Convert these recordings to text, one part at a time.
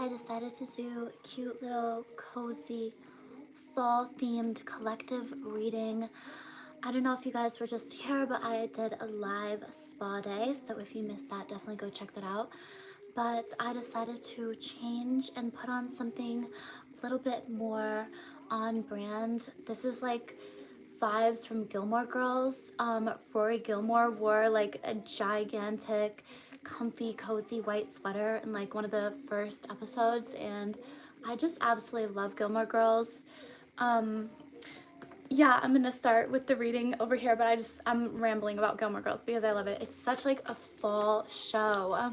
I decided to do a cute little cozy fall themed collective reading. I don't know if you guys were just here, but I did a live spa day, so if you missed that, definitely go check that out. But I decided to change and put on something a little bit more on brand. This is like vibes from Gilmore Girls. Rory Gilmore wore like a gigantic, comfy, cozy white sweater in like one of the first episodes, and I just absolutely love Gilmore Girls. Yeah, I'm gonna start with the reading over here, but I'm rambling about Gilmore Girls because I love it. It's such like a fall show.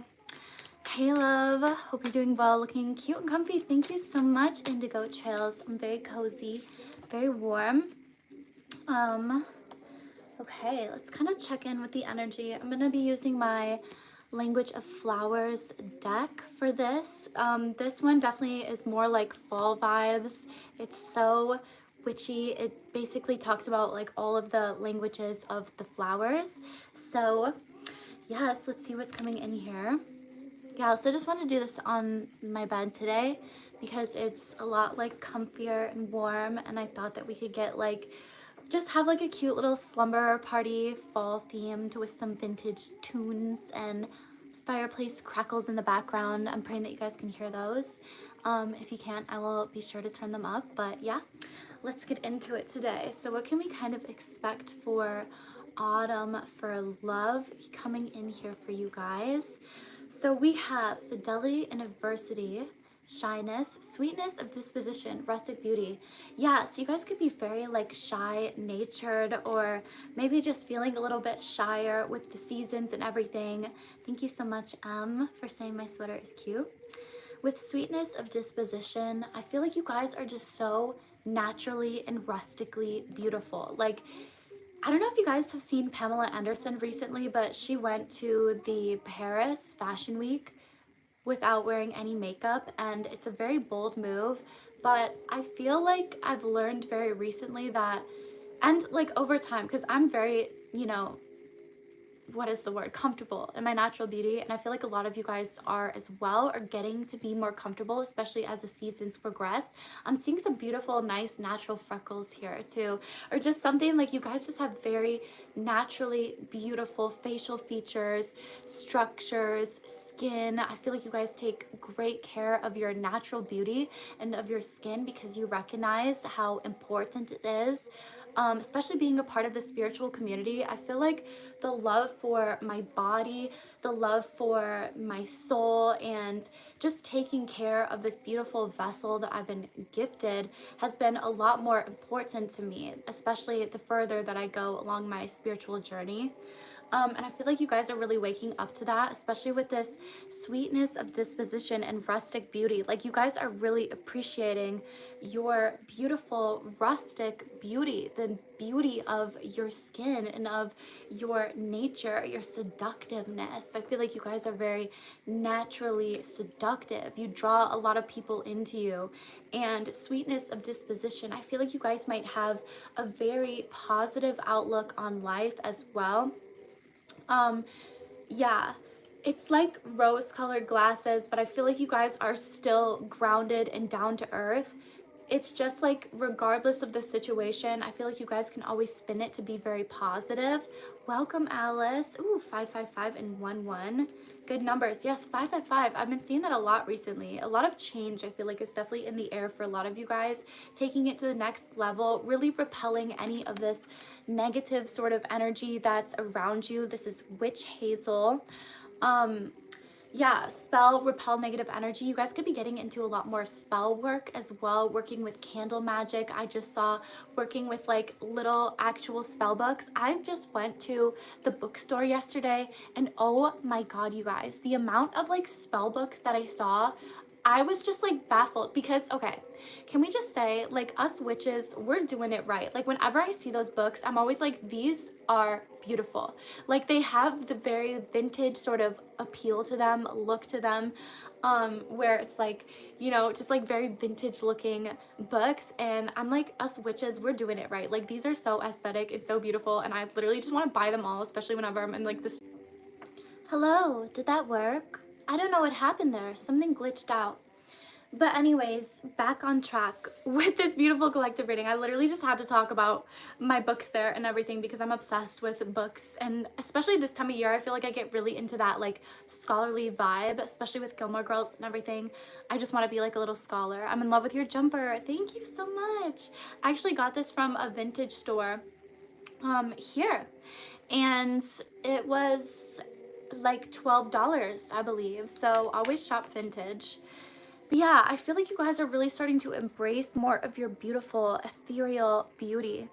Hey love, hope you're doing well, looking cute and comfy. Thank you so much, Indigo Trails. I'm very cozy, very warm. Okay, let's kind of check in with the energy. I'm gonna be using my Language of Flowers deck for this. This one definitely is more like fall vibes. It's so witchy. It basically talks about like all of the languages of the flowers. So yes, let's see what's coming in here. Yeah, so I just want to do this on my bed today because it's a lot like comfier and warm, and I thought that we could get like just have like a cute little slumber party, fall themed, with some vintage tunes and fireplace crackles in the background. I'm praying that you guys can hear those. If you can't, I will be sure to turn them up. But yeah, let's get into it today. So what can we kind of expect for autumn for love coming in here for you guys? So we have fidelity and adversity, shyness, sweetness of disposition, rustic beauty. Yeah, so you guys could be very like shy natured, or maybe just feeling a little bit shyer with the seasons and everything. Thank you so much, for saying my sweater is cute. With sweetness of disposition, I feel like you guys are just so naturally and rustically beautiful. Like, I don't know if you guys have seen Pamela Anderson recently, but she went to the Paris Fashion Week without wearing any makeup, and it's a very bold move, but I feel like I've learned very recently that, and like over time, because I'm very, what is the word, comfortable in my natural beauty, and I feel like a lot of you guys are as well, are getting to be more comfortable, especially as the seasons progress. I'm seeing some beautiful, nice, natural freckles here too, or just something like you guys just have very naturally beautiful facial features, structures, skin. I feel like you guys take great care of your natural beauty and of your skin because you recognize how important it is. Especially being a part of the spiritual community, I feel like the love for my body, the love for my soul, and just taking care of this beautiful vessel that I've been gifted has been a lot more important to me, especially the further that I go along my spiritual journey. And I feel like you guys are really waking up to that, especially with this sweetness of disposition and rustic beauty. Like, you guys are really appreciating your beautiful rustic beauty, the beauty of your skin and of your nature, your seductiveness. I feel like you guys are very naturally seductive. You draw a lot of people into you. And sweetness of disposition, I feel like you guys might have a very positive outlook on life as well. Yeah, it's like rose-colored glasses, but I feel like you guys are still grounded and down to earth. It's just like, regardless of the situation, I feel like you guys can always spin it to be very positive. Welcome, Alice. Ooh, 555 and 11. Good numbers. Yes, 555. I've been seeing that a lot recently. A lot of change, I feel like, is definitely in the air for a lot of you guys. Taking it to the next level, really repelling any of this negative sort of energy that's around you. This is Witch Hazel. Yeah, spell, repel negative energy. You guys could be getting into a lot more spell work as well, working with candle magic. I just saw working with like little actual spell books. I just went to the bookstore yesterday, and oh my god, you guys, the amount of like spell books that I saw, I was just like baffled because, okay, can we just say, like, us witches, we're doing it right. Like, whenever I see those books, I'm always like, these are beautiful. Like, they have the very vintage sort of appeal to them, look to them, where it's like, just like very vintage looking books. And I'm like, us witches, we're doing it right. Like, these are so aesthetic and so beautiful, and I literally just want to buy them all, especially whenever I'm in like this. Hello, did that work? I don't know what happened there. Something glitched out. But anyways, back on track with this beautiful collective reading. I literally just had to talk about my books there and everything because I'm obsessed with books. And especially this time of year, I feel like I get really into that like scholarly vibe, especially with Gilmore Girls and everything. I just want to be like a little scholar. I'm in love with your jumper. Thank you so much. I actually got this from a vintage store here. And it was like $12, I believe. So always shop vintage. But yeah, I feel like you guys are really starting to embrace more of your beautiful ethereal beauty,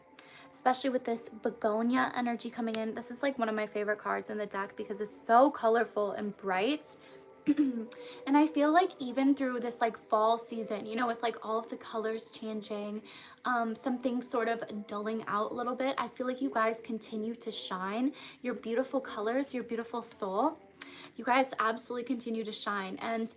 especially with this begonia energy coming in. This is like one of my favorite cards in the deck because it's so colorful and bright. And I feel like even through this like fall season, you know, with like all of the colors changing, some things sort of dulling out a little bit, I feel like you guys continue to shine. Your beautiful colors, your beautiful soul, you guys absolutely continue to shine. And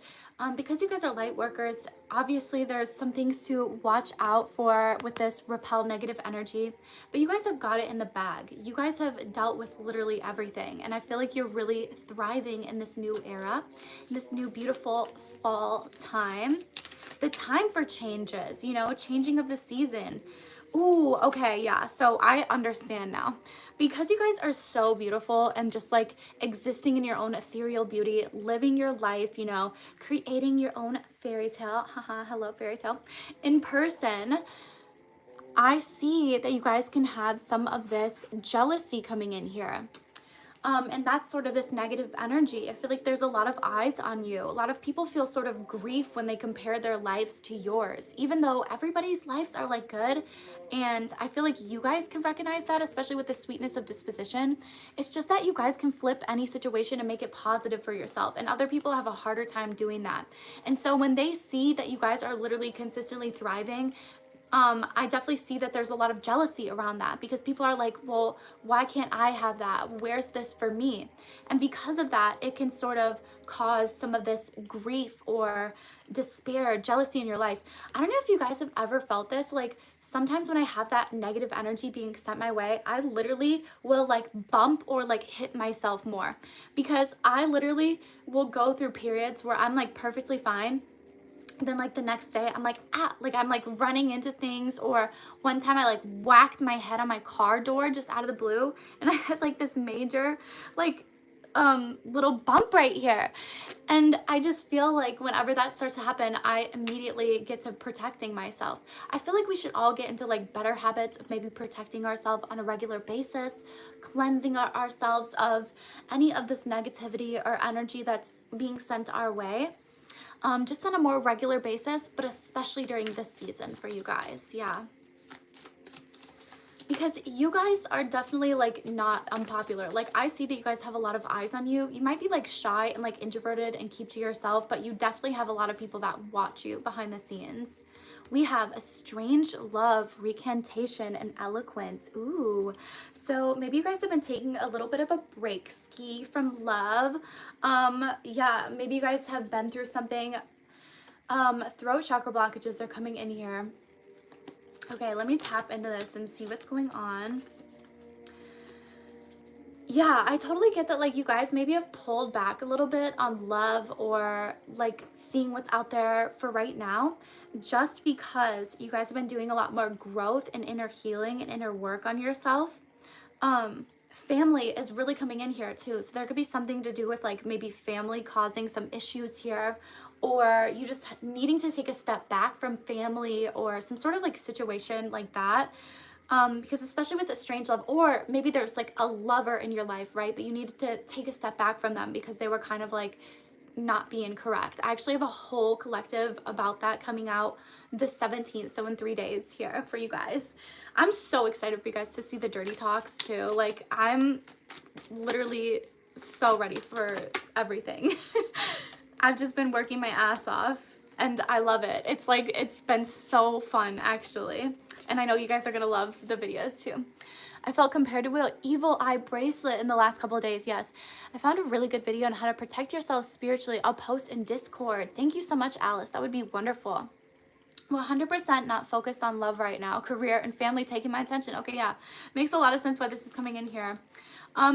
because you guys are light workers, obviously there's some things to watch out for with this repel negative energy, but you guys have got it in the bag. You guys have dealt with literally everything, and I feel like you're really thriving in this new era, in this new beautiful fall time. The time for changes, you know, changing of the season. Ooh, okay, yeah, so I understand now. Because you guys are so beautiful and just like existing in your own ethereal beauty, living your life, you know, creating your own fairy tale, haha, hello fairy tale, in person, I see that you guys can have some of this jealousy coming in here. And that's sort of this negative energy. I feel like there's a lot of eyes on you. A lot of people feel sort of grief when they compare their lives to yours, even though everybody's lives are like good. And I feel like you guys can recognize that, especially with the sweetness of disposition. It's just that you guys can flip any situation and make it positive for yourself. And other people have a harder time doing that. And so when they see that you guys are literally consistently thriving, I definitely see that there's a lot of jealousy around that because people are like, well, why can't I have that? Where's this for me? And because of that, it can sort of cause some of this grief or despair, jealousy in your life. I don't know if you guys have ever felt this. Like sometimes when I have that negative energy being sent my way, I literally will like bump or like hit myself more because I literally will go through periods where I'm like perfectly fine. Then like the next day I'm like I'm like running into things. Or one time I like whacked my head on my car door just out of the blue, and I had like this major like little bump right here. And I just feel like whenever that starts to happen, I immediately get to protecting myself. I feel like we should all get into like better habits of maybe protecting ourselves on a regular basis, cleansing ourselves of any of this negativity or energy that's being sent our way. Just on a more regular basis, but especially during this season for you guys. Yeah. Because you guys are definitely like not unpopular. Like I see that you guys have a lot of eyes on you. You might be like shy and like introverted and keep to yourself, but you definitely have a lot of people that watch you behind the scenes. We have a strange love, recantation, and eloquence. Ooh. So maybe you guys have been taking a little bit of a break ski from love. Yeah, maybe you guys have been through something. Throat chakra blockages are coming in here. Okay, let me tap into this and see what's going on. Yeah, I totally get that, like, you guys maybe have pulled back a little bit on love or, like, seeing what's out there for right now, just because you guys have been doing a lot more growth and inner healing and inner work on yourself. Family is really coming in here, too. So there could be something to do with, like, maybe family causing some issues here, or you just needing to take a step back from family or some sort of, like, situation like that. Because especially with a strange love, or maybe there's like a lover in your life, right? But you needed to take a step back from them because they were kind of like not being correct. I actually have a whole collective about that coming out the 17th, so in 3 days here for you guys. I'm so excited for you guys to see the dirty talks too. Like I'm literally so ready for everything. I've just been working my ass off and I love it. It's like, it's been so fun actually. And I know you guys are gonna love the videos too. I felt compared to an evil eye bracelet in the last couple of days. Yes, I found a really good video on how to protect yourself spiritually. I'll post in Discord. Thank you so much, Alice. That would be wonderful. 100% not focused on love right now. Career and family taking my attention. Okay, yeah. Makes a lot of sense why this is coming in here.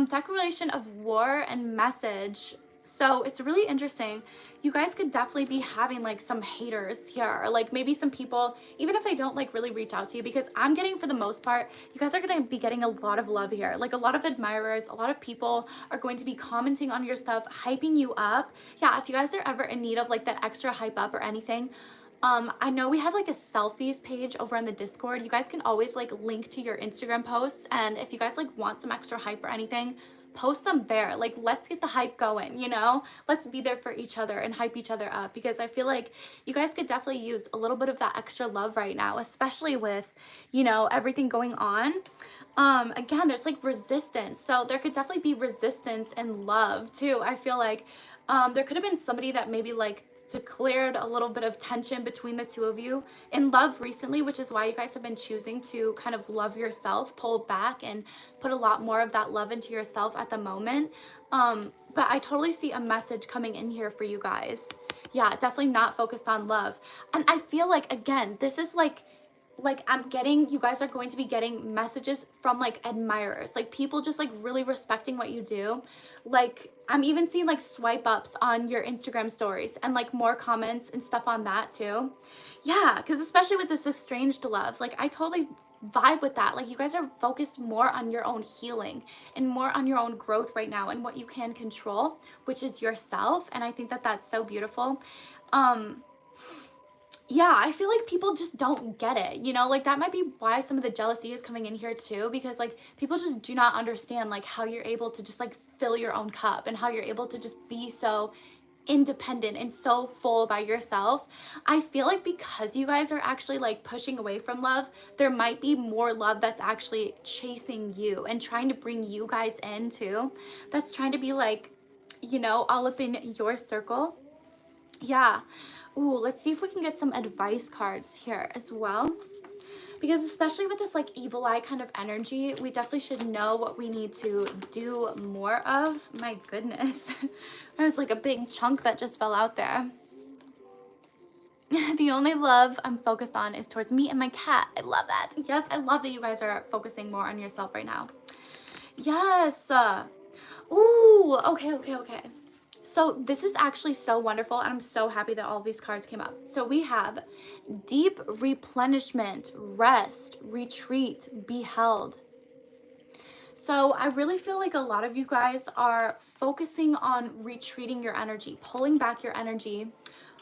Declaration of war and message. So it's really interesting. You guys could definitely be having like some haters here, or like maybe some people, even if they don't like really reach out to you, because I'm getting, for the most part, you guys are going to be getting a lot of love here. Like a lot of admirers, a lot of people are going to be commenting on your stuff, hyping you up. Yeah, if you guys are ever in need of like that extra hype up or anything, I know we have like a selfies page over on the Discord. You guys can always like link to your Instagram posts, and if you guys like want some extra hype or anything, post them there. Like, let's get the hype going, you know? Let's be there for each other and hype each other up, because I feel like you guys could definitely use a little bit of that extra love right now, especially with, you know, everything going on. Again, there's like resistance. So there could definitely be resistance and love too. I feel like there could have been somebody that maybe like declared a little bit of tension between the two of you in love recently, which is why you guys have been choosing to kind of love yourself, pull back and put a lot more of that love into yourself at the moment. But I totally see a message coming in here for you guys. Yeah, definitely not focused on love. And I feel like, again, this is like I'm getting, you guys are going to be getting messages from like admirers, like people just like really respecting what you do. Like I'm even seeing like swipe ups on your Instagram stories and like more comments and stuff on that too. Yeah, because especially with this estranged love, like I totally vibe with that. Like you guys are focused more on your own healing and more on your own growth right now and what you can control, which is yourself. And I think that that's so beautiful. Yeah, I feel like people just don't get it, you know, like that might be why some of the jealousy is coming in here too, because like people just do not understand like how you're able to just like fill your own cup and how you're able to just be so independent and so full by yourself. I feel like because you guys are actually like pushing away from love, there might be more love that's actually chasing you and trying to bring you guys in too. That's trying to be like, you know, all up in your circle. Yeah. Ooh, let's see if we can get some advice cards here as well. Because especially with this like evil eye kind of energy, we definitely should know what we need to do more of. My goodness. There was like a big chunk that just fell out there. The only love I'm focused on is towards me and my cat. I love that. Yes, I love that you guys are focusing more on yourself right now. Yes. Ooh, okay. So this is actually so wonderful, and I'm so happy that all these cards came up. So we have deep replenishment, rest, retreat, be held. So I really feel like a lot of you guys are focusing on retreating your energy, pulling back your energy.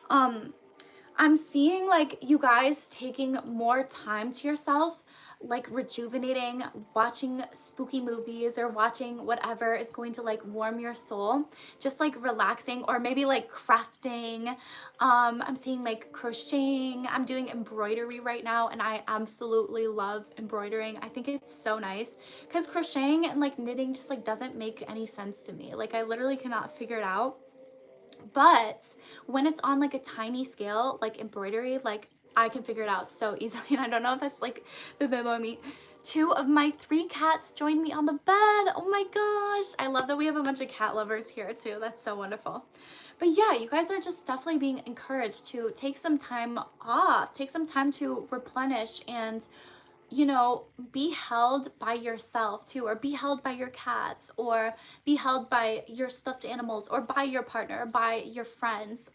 I'm seeing like you guys taking more time to yourself, like rejuvenating, watching spooky movies or watching whatever is going to like warm your soul, just like relaxing, or maybe like crafting. I'm seeing like crocheting. I'm doing embroidery right now, and I absolutely love embroidering. I think it's so nice because crocheting and like knitting just like doesn't make any sense to me. Like I literally cannot figure it out. But when it's on like a tiny scale, like embroidery, like I can figure it out so easily. And I don't know if that's like the memo of me. 2 of my 3 cats joined me on the bed. Oh my gosh. I love that we have a bunch of cat lovers here too. That's so wonderful. But yeah, you guys are just definitely being encouraged to take some time off, take some time to replenish and, you know, be held by yourself too, or be held by your cats, or be held by your stuffed animals, or by your partner, or by your friends.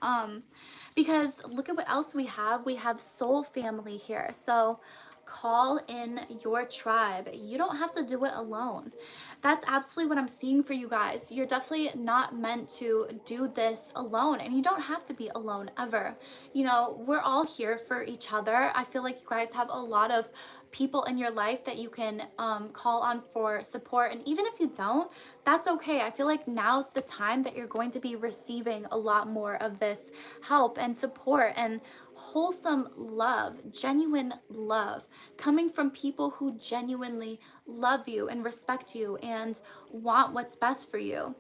Because look at what else we have. We have soul family here. So call in your tribe. You don't have to do it alone. That's absolutely what I'm seeing for you guys. You're definitely not meant to do this alone, and you don't have to be alone ever. You know, we're all here for each other. I feel like you guys have a lot of people in your life that you can call on for support, and even if you don't, that's okay. I feel like now's the time that you're going to be receiving a lot more of this help and support and wholesome love, genuine love, coming from people who genuinely love you and respect you and want what's best for you.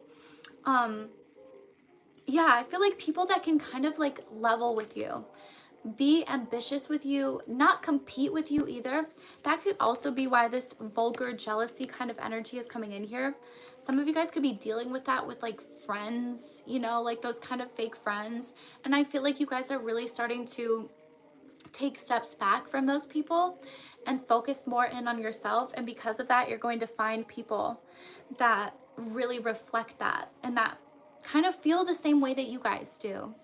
Yeah, I feel like people that can kind of like level with you, be ambitious with you, not compete with you either. That could also be why this vulgar jealousy kind of energy is coming in here. Some of you guys could be dealing with that with like friends, you know, like those kind of fake friends. And I feel like you guys are really starting to take steps back from those people and focus more in on yourself. And because of that, you're going to find people that really reflect that and that kind of feel the same way that you guys do.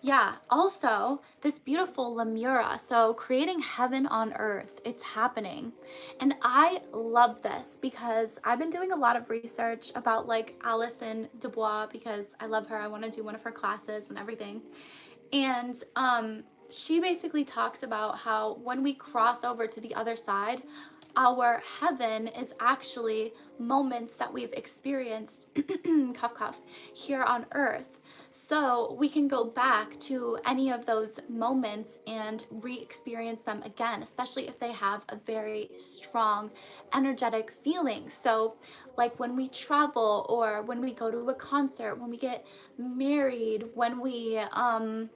Yeah, also this beautiful Lemura. So creating heaven on earth, it's happening. And I love this because I've been doing a lot of research about like Alison Dubois because I love her. I want to do one of her classes and everything. And she basically talks about how when we cross over to the other side, our heaven is actually moments that we've experienced, cough, cough, here on earth. So we can go back to any of those moments and re-experience them again, especially if they have a very strong energetic feeling. So like when we travel or when we go to a concert, when we get married, when we, I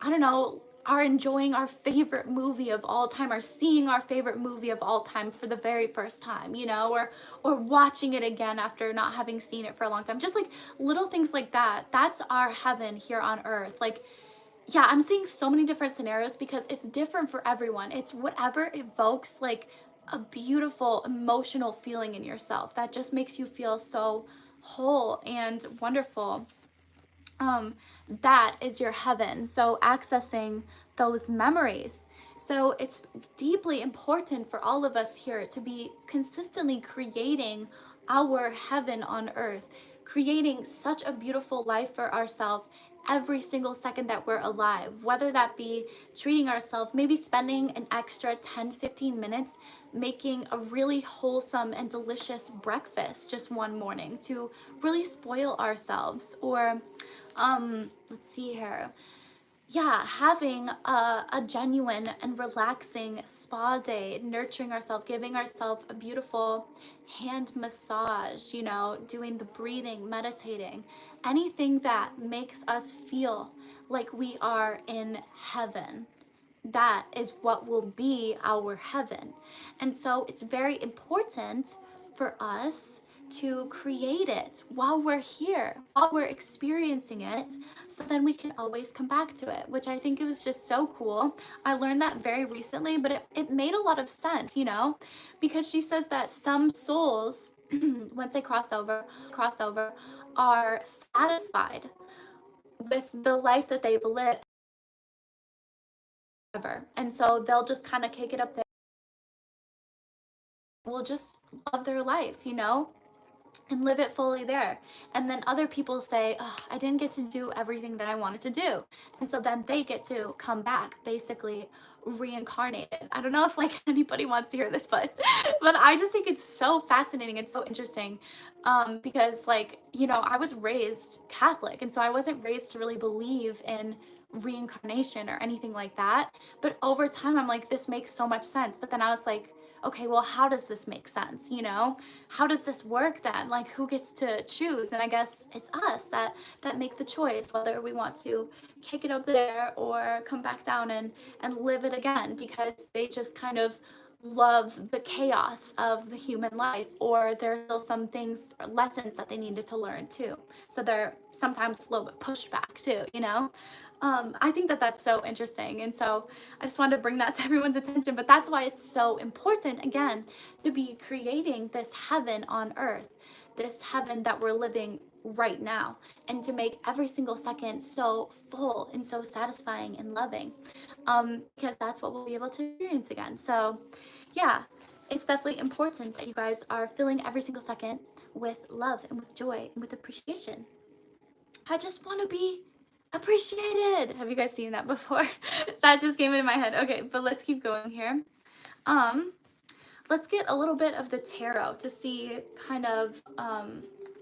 don't know, are enjoying our favorite movie of all time or seeing our favorite movie of all time for the very first time, you know, or watching it again after not having seen it for a long time. Just like little things like that. That's our heaven here on earth. Like, yeah, I'm seeing so many different scenarios because it's different for everyone. It's whatever evokes like a beautiful emotional feeling in yourself that just makes you feel so whole and wonderful. That is your heaven. So accessing those memories. So it's deeply important for all of us here to be consistently creating our heaven on earth, creating such a beautiful life for ourselves every single second that we're alive, whether that be treating ourselves, maybe spending an extra 10-15 minutes making a really wholesome and delicious breakfast just one morning to really spoil ourselves, or let's see here. Yeah, having a genuine and relaxing spa day, nurturing ourselves, giving ourselves a beautiful hand massage, you know, doing the breathing, meditating, anything that makes us feel like we are in heaven. That is what will be our heaven. And so it's very important for us to create it while we're here, while we're experiencing it, so then we can always come back to it, which I think it was just so cool. I learned that very recently, but it made a lot of sense, you know, because she says that some souls, once they cross over, are satisfied with the life that they've lived. And so they'll just kind of kick it up there. Will just love their life, you know, and live it fully there. And then other people say, oh, I didn't get to do everything that I wanted to do. And so then they get to come back, basically reincarnated. I don't know if like anybody wants to hear this, but I just think it's so fascinating and so interesting, because like, you know, I was raised Catholic, and so I wasn't raised to really believe in reincarnation or anything like that. But over time, I'm like, this makes so much sense. But then I was like, okay, well, how does this make sense? You know, how does this work then? Like, who gets to choose? And I guess it's us that make the choice whether we want to kick it up there or come back down and live it again, because they just kind of love the chaos of the human life, or there's still some things or lessons that they needed to learn too. So they're sometimes a little bit pushed back too, you know? I think that that's so interesting. And so I just wanted to bring that to everyone's attention. But that's why it's so important, again, to be creating this heaven on earth, this heaven that we're living right now, and to make every single second so full and so satisfying and loving, because that's what we'll be able to experience again. So yeah, it's definitely important that you guys are filling every single second with love and with joy and with appreciation. I just want to be appreciated. Have you guys seen that before? That just came into my head. Okay, but let's keep going here. Let's get a little bit of the tarot to see kind of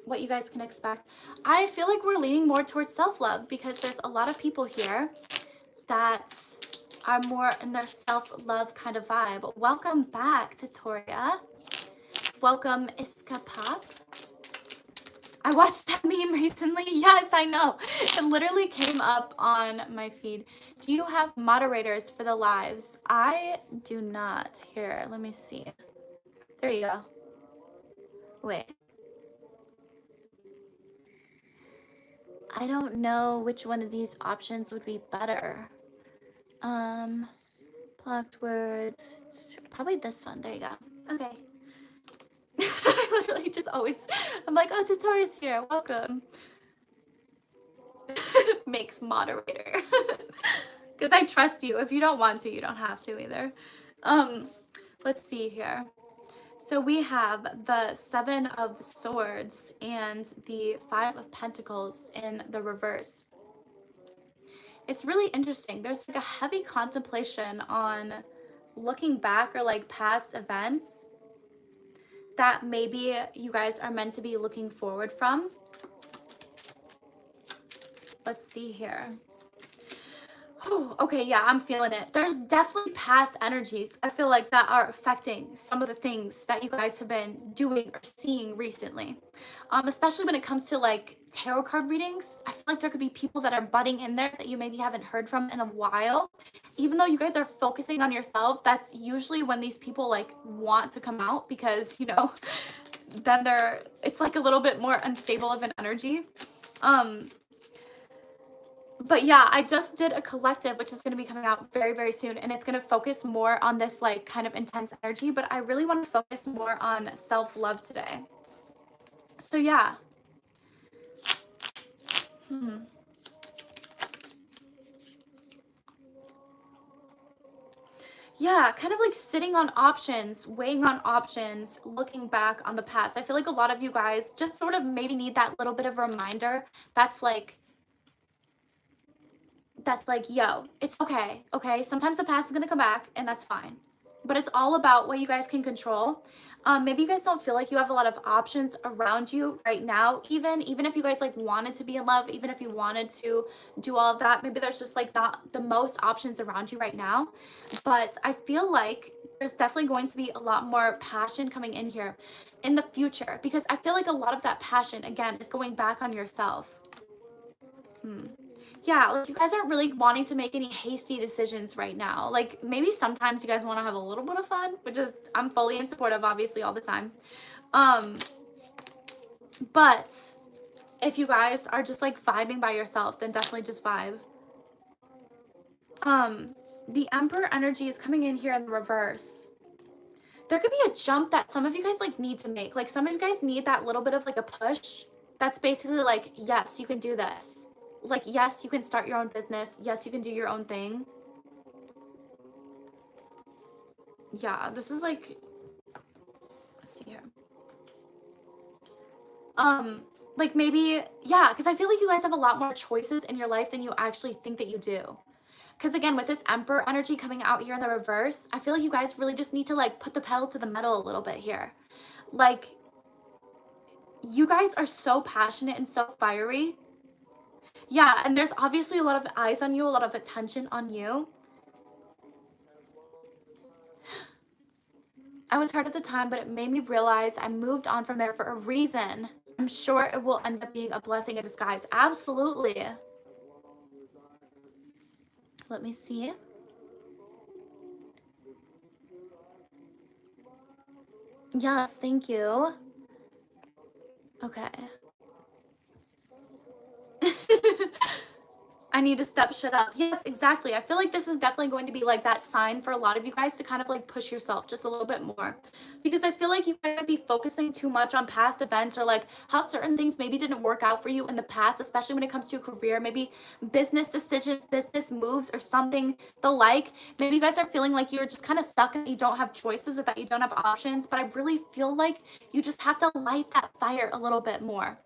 what you guys can expect. I feel like we're leaning more towards self-love because there's a lot of people here that are more in their self-love kind of vibe. Welcome back, Tatoria. Welcome, Iskapop. I watched that meme recently. Yes, I know. It literally came up on my feed. Do you have moderators for the lives? I do not. Here, let me see. There you go. Wait. I don't know which one of these options would be better. Blocked words. Probably this one. There you go. Okay. I literally just always, I'm like, oh, Tatoria's here. Welcome. Makes moderator. Because I trust you. If you don't want to, you don't have to either. Um, let's see here. So we have the Seven of Swords and the Five of Pentacles in the reverse. It's really interesting. There's like a heavy contemplation on looking back or like past events that maybe you guys are meant to be looking forward from. Let's see here. Oh, okay, yeah, I'm feeling it. There's definitely past energies, I feel like, that are affecting some of the things that you guys have been doing or seeing recently. Especially when it comes to like tarot card readings. I feel like there could be people that are butting in there that you maybe haven't heard from in a while. Even though you guys are focusing on yourself, that's usually when these people like want to come out because, you know, then it's like a little bit more unstable of an energy. But yeah, I just did a collective, which is going to be coming out very, very soon. And it's going to focus more on this like kind of intense energy. But I really want to focus more on self-love today. So yeah. Yeah, kind of like sitting on options, weighing on options, looking back on the past. I feel like a lot of you guys just sort of maybe need that little bit of a reminder that's like, yo, it's okay, okay? Sometimes the past is gonna come back and that's fine. But it's all about what you guys can control. Maybe you guys don't feel like you have a lot of options around you right now. Even if you guys like wanted to be in love, even if you wanted to do all of that, maybe there's just like not the most options around you right now. But I feel like there's definitely going to be a lot more passion coming in here in the future, because I feel like a lot of that passion, again, is going back on yourself. Yeah, like you guys aren't really wanting to make any hasty decisions right now. Like maybe sometimes you guys want to have a little bit of fun, which is I'm fully in support of, obviously, all the time. But if you guys are just like vibing by yourself, then definitely just vibe. The Emperor energy is coming in here in the reverse. There could be a jump that some of you guys like need to make. Like some of you guys need that little bit of like a push. That's basically like, yes, you can do this. Like, yes, you can start your own business. Yes, you can do your own thing. Yeah, this is like, let's see here. Like maybe, yeah, because I feel like you guys have a lot more choices in your life than you actually think that you do. Because again, with this Emperor energy coming out here in the reverse, I feel like you guys really just need to like put the pedal to the metal a little bit here. Like, you guys are so passionate and so fiery. Yeah, and there's obviously a lot of eyes on you, a lot of attention on you. I was hurt at the time, but it made me realize I moved on from there for a reason. I'm sure it will end up being a blessing in disguise. Absolutely. Let me see. Yes, thank you. Okay. I need to step shit up. Yes, exactly. I feel like this is definitely going to be like that sign for a lot of you guys to kind of like push yourself just a little bit more. Because I feel like you might be focusing too much on past events or like how certain things maybe didn't work out for you in the past, especially when it comes to a career, maybe business decisions, business moves, or something the like. Maybe you guys are feeling like you're just kind of stuck and you don't have choices or that you don't have options. But I really feel like you just have to light that fire a little bit more.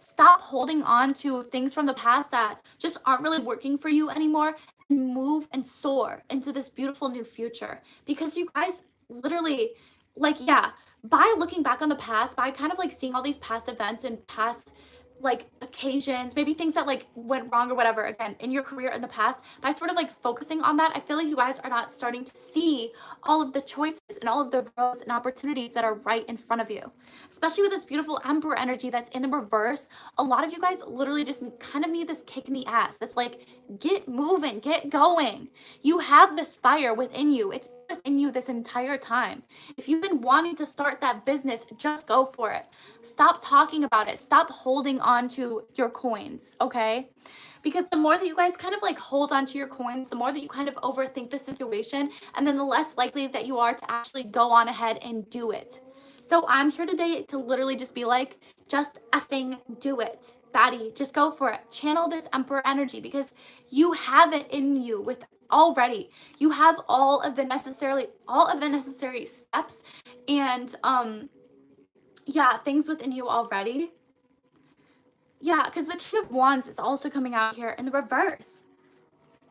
Stop holding on to things from the past that just aren't really working for you anymore, and move and soar into this beautiful new future. Because you guys literally, like, yeah, by looking back on the past, by kind of like seeing all these past events and past like occasions, maybe things that like went wrong or whatever, again, in your career in the past, by sort of like focusing on that, I feel like you guys are not starting to see all of the choices and all of the roads and opportunities that are right in front of you. Especially with this beautiful Emperor energy that's in the reverse, a lot of you guys literally just kind of need this kick in the ass. That's like, get moving, get going. You have this fire within you. It's within you this entire time. If you've been wanting to start that business, just go for it. Stop talking about it. Stop holding on to your coins, okay? Because the more that you guys kind of like hold on to your coins, the more that you kind of overthink the situation, and then the less likely that you are to actually go on ahead and do it. So I'm here today to literally just be like, just effing do it. baddie, just go for it. Channel this Emperor energy because you have it in you with already. You have all of the necessary steps and yeah, things within you already. Yeah, because the King of Wands is also coming out here in the reverse.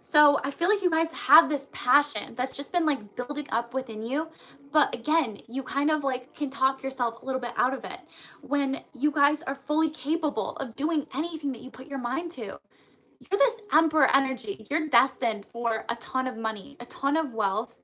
So I feel like you guys have this passion that's just been like building up within you. But again, you kind of like can talk yourself a little bit out of it when you guys are fully capable of doing anything that you put your mind to. You're this Emperor energy. You're destined for a ton of money, a ton of wealth.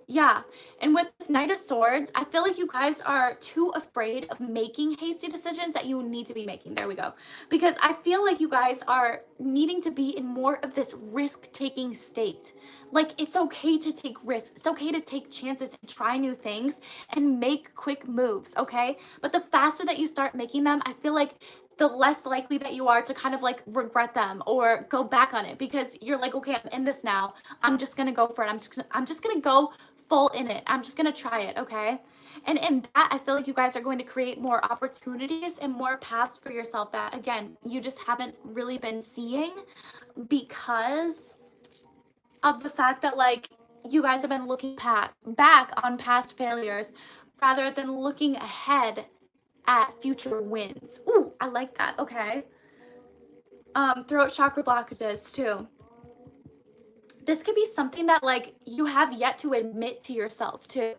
Yeah, and with this Knight of Swords, I feel like you guys are too afraid of making hasty decisions that you need to be making. There we go. Because I feel like you guys are needing to be in more of this risk-taking state. Like, it's okay to take risks. It's okay to take chances and try new things and make quick moves, okay? But the faster that you start making them, I feel like the less likely that you are to kind of like regret them or go back on it because you're like, okay, I'm in this now. I'm just gonna go for it. I'm just gonna go full in it. I'm just gonna try it, okay? And in that, I feel like you guys are going to create more opportunities and more paths for yourself that, again, you just haven't really been seeing because of the fact that, like, you guys have been looking back on past failures rather than looking ahead at future wins. Ooh, I like that. Okay. Throat chakra blockages too. This could be something that like you have yet to admit to yourself too.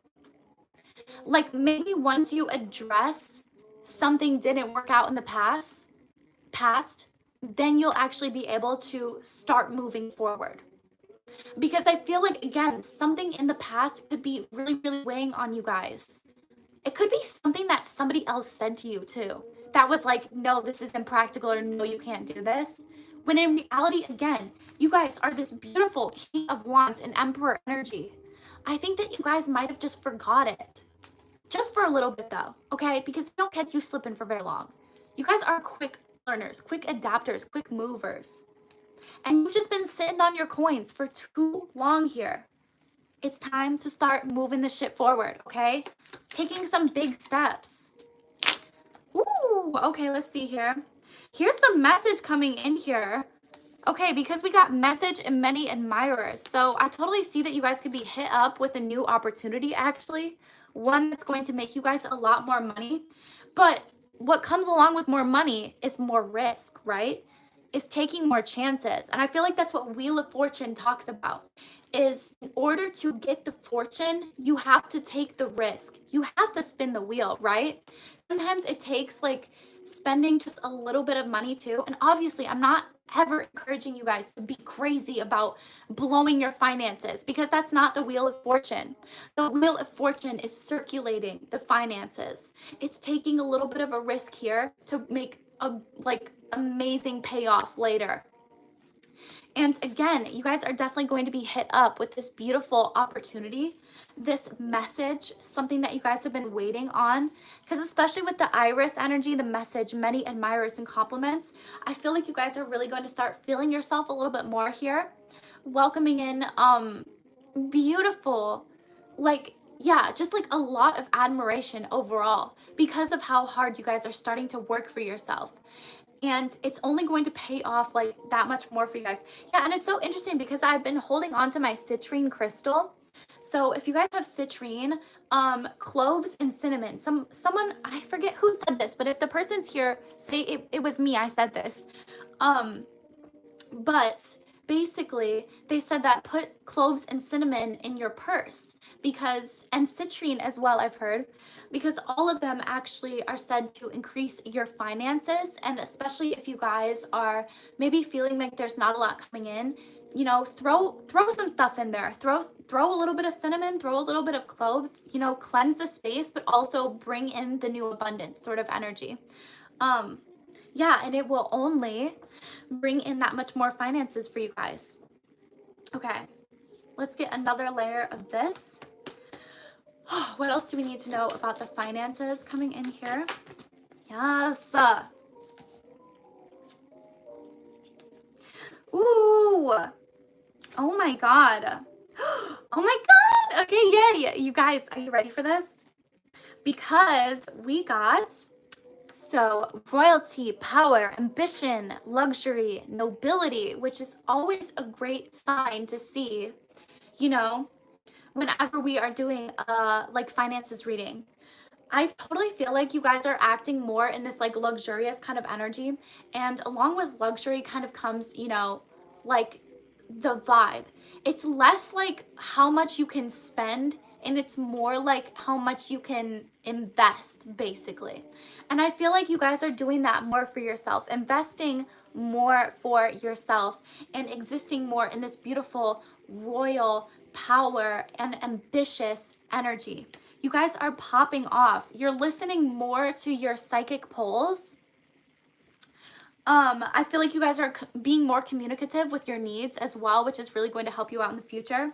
Like maybe once you address something didn't work out in the past, then you'll actually be able to start moving forward. Because I feel like again, something in the past could be really, really weighing on you guys. It could be something that somebody else said to you too. That was like, no, this is impractical, or no, you can't do this. When in reality, again, you guys are this beautiful King of Wands and Emperor energy. I think that you guys might have just forgot it. Just for a little bit though, okay? Because they don't catch you slipping for very long. You guys are quick learners, quick adapters, quick movers. And you've just been sitting on your coins for too long here. It's time to start moving the shit forward, okay? Taking some big steps. Ooh, okay, let's see here. Here's the message coming in here. Okay, because we got message and many admirers. So I totally see that you guys could be hit up with a new opportunity, actually. One that's going to make you guys a lot more money. But what comes along with more money is more risk, right? Is taking more chances. And I feel like that's what Wheel of Fortune talks about. Is in order to get the fortune, you have to take the risk. You have to spin the wheel, right? Sometimes it takes like spending just a little bit of money too. And obviously, I'm not ever encouraging you guys to be crazy about blowing your finances because that's not the Wheel of Fortune. The Wheel of Fortune is circulating the finances. It's taking a little bit of a risk here to make a like amazing payoff later. And again, you guys are definitely going to be hit up with this beautiful opportunity, this message, something that you guys have been waiting on. Because especially with the Iris energy, the message, many admirers and compliments, I feel like you guys are really going to start feeling yourself a little bit more here. Welcoming in beautiful, like, yeah, just like a lot of admiration overall because of how hard you guys are starting to work for yourself. And it's only going to pay off like that much more for you guys. Yeah, and it's so interesting because I've been holding on to my citrine crystal. So if you guys have citrine, cloves and cinnamon, someone, I forget who said this, but if the person's here, say it was me, I said this. But basically they said that put cloves and cinnamon in your purse because, and citrine as well, I've heard, because all of them actually are said to increase your finances. And especially if you guys are maybe feeling like there's not a lot coming in, you know, throw some stuff in there. Throw a little bit of cinnamon, throw a little bit of cloves, you know, cleanse the space, but also bring in the new abundance sort of energy. Yeah, and it will only bring in that much more finances for you guys. Okay, let's get another layer of this. What else do we need to know about the finances coming in here? Yes. Ooh. Oh my God. Oh my God. Okay, yay. You guys, are you ready for this? Because we got So royalty, power, ambition, luxury, nobility, which is always a great sign to see, you know, whenever we are doing like finances reading. I totally feel like you guys are acting more in this like luxurious kind of energy. And along with luxury kind of comes, you know, like the vibe. It's less like how much you can spend and it's more like how much you can invest, basically. And I feel like you guys are doing that more for yourself, investing more for yourself and existing more in this beautiful royal power and ambitious energy. You guys are popping off. You're listening more to your psychic poles. I feel like you guys are being more communicative with your needs as well, which is really going to help you out in the future.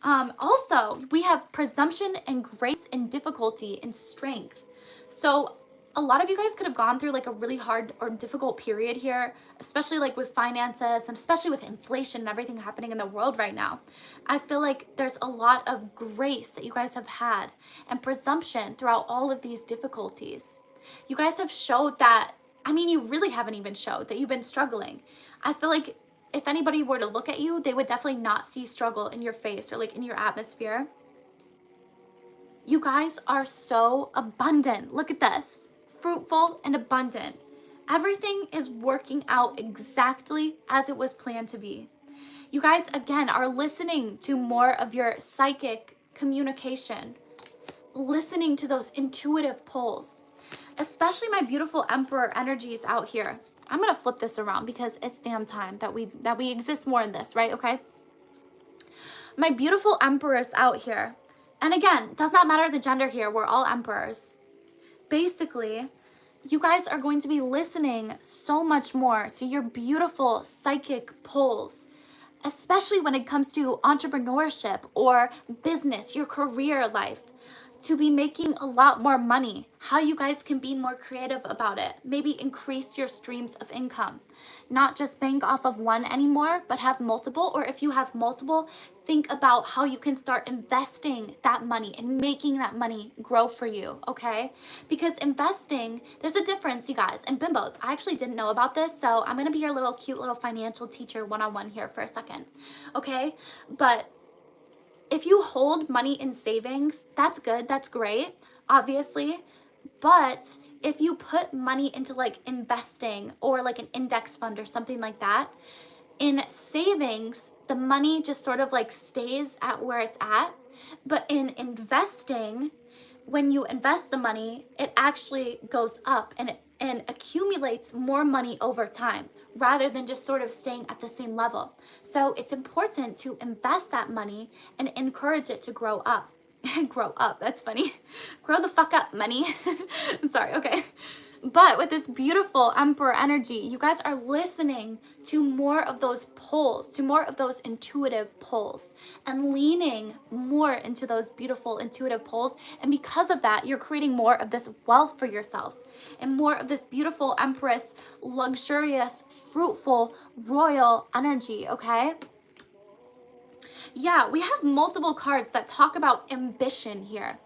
Also, we have presumption and grace and difficulty and strength. So a lot of you guys could have gone through like a really hard or difficult period here, especially like with finances and especially with inflation and everything happening in the world right now. I feel like there's a lot of grace that you guys have had and presumption throughout all of these difficulties. You guys have showed that, I mean, you really haven't even showed that you've been struggling. I feel like if anybody were to look at you, they would definitely not see struggle in your face or like in your atmosphere. You guys are so abundant. Look at this. Fruitful and abundant. Everything is working out exactly as it was planned to be. You guys, again, are listening to more of your psychic communication, listening to those intuitive pulls, especially my beautiful Emperor energies out here. I'm going to flip this around because it's damn time that we exist more in this, right? Okay. My beautiful Emperors out here. And again, does not matter the gender here. We're all Emperors. Basically, you guys are going to be listening so much more to your beautiful psychic pulls, especially when it comes to entrepreneurship or business, your career life, to be making a lot more money, how you guys can be more creative about it, maybe increase your streams of income, not just bank off of one anymore, but have multiple, or if you have multiple, think about how you can start investing that money and making that money grow for you, okay? Because investing, there's a difference, you guys, and bimbos. I actually didn't know about this, so I'm gonna be your little cute little financial teacher one-on-one here for a second, okay? But if you hold money in savings, that's good, that's great, obviously. But if you put money into like investing or like an index fund or something like that, in savings, the money just sort of like stays at where it's at. But in investing, when you invest the money, it actually goes up and accumulates more money over time rather than just sort of staying at the same level. So it's important to invest that money and encourage it to grow up. Grow up, that's funny. Grow the fuck up, money. Sorry, okay. But with this beautiful Emperor energy, you guys are listening to more of those pulls, to more of those intuitive pulls, and leaning more into those beautiful intuitive pulls. And because of that, you're creating more of this wealth for yourself and more of this beautiful Empress, luxurious, fruitful, royal energy, okay? Yeah, we have multiple cards that talk about ambition here.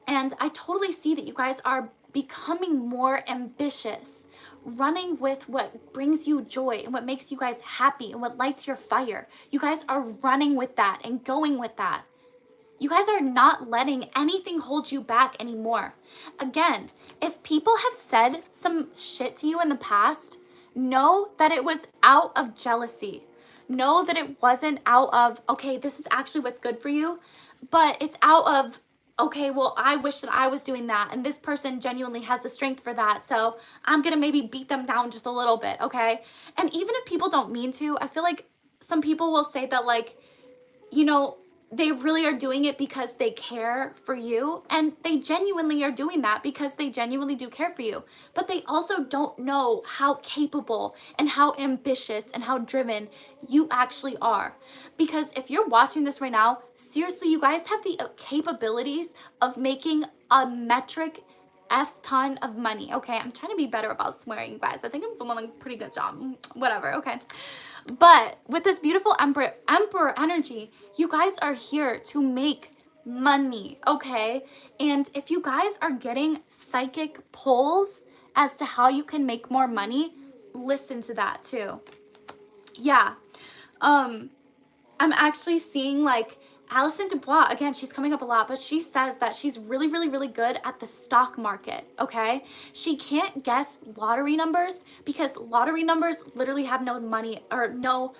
And I totally see that you guys are becoming more ambitious, running with what brings you joy and what makes you guys happy and what lights your fire. You guys are running with that and going with that. You guys are not letting anything hold you back anymore. Again, if people have said some shit to you in the past, know that it was out of jealousy. Know that it wasn't out of, okay, this is actually what's good for you, but it's out of, okay, well, I wish that I was doing that, and this person genuinely has the strength for that, so I'm gonna maybe beat them down just a little bit, okay? And even if people don't mean to, I feel like some people will say that, like, you know, they really are doing it because they care for you, and they genuinely are doing that because they genuinely do care for you, but they also don't know how capable and how ambitious and how driven you actually are. Because if you're watching this right now, seriously, you guys have the capabilities of making a metric F ton of money. Okay, I'm trying to be better about swearing, you guys. I think I'm doing a pretty good job. Whatever, okay. But with this beautiful Emperor energy, you guys are here to make money, okay? And if you guys are getting psychic pulls as to how you can make more money, listen to that too. Yeah. I'm actually seeing like Alison Dubois, again, she's coming up a lot, but she says that she's really, really, really good at the stock market, okay? She can't guess lottery numbers because lottery numbers literally have no money or no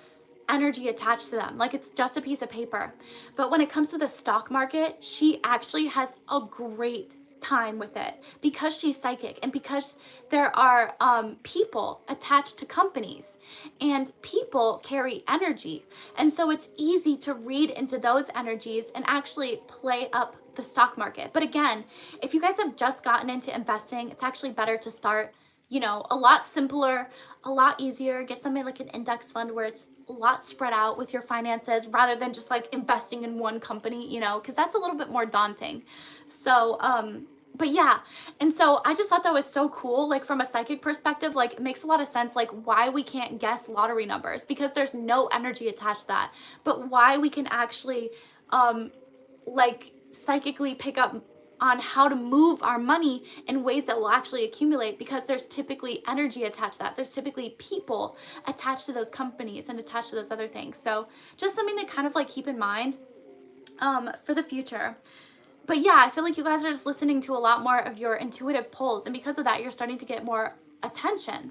energy attached to them. Like, it's just a piece of paper. But when it comes to the stock market, she actually has a great time with it because she's psychic and because there are people attached to companies, and people carry energy, and so it's easy to read into those energies and actually play up the stock market. But again, if you guys have just gotten into investing, it's actually better to start, you know, a lot simpler, a lot easier. Get something like an index fund where it's a lot spread out with your finances rather than just like investing in one company, you know, because that's a little bit more daunting. So but yeah, and so I just thought that was so cool, like from a psychic perspective. Like, it makes a lot of sense, like why we can't guess lottery numbers because there's no energy attached to that, but why we can actually like psychically pick up on how to move our money in ways that will actually accumulate, because there's typically energy attached to that. There's typically people attached to those companies and attached to those other things. So just something to kind of like keep in mind for the future. But yeah, I feel like you guys are just listening to a lot more of your intuitive pulls, and because of that, you're starting to get more attention.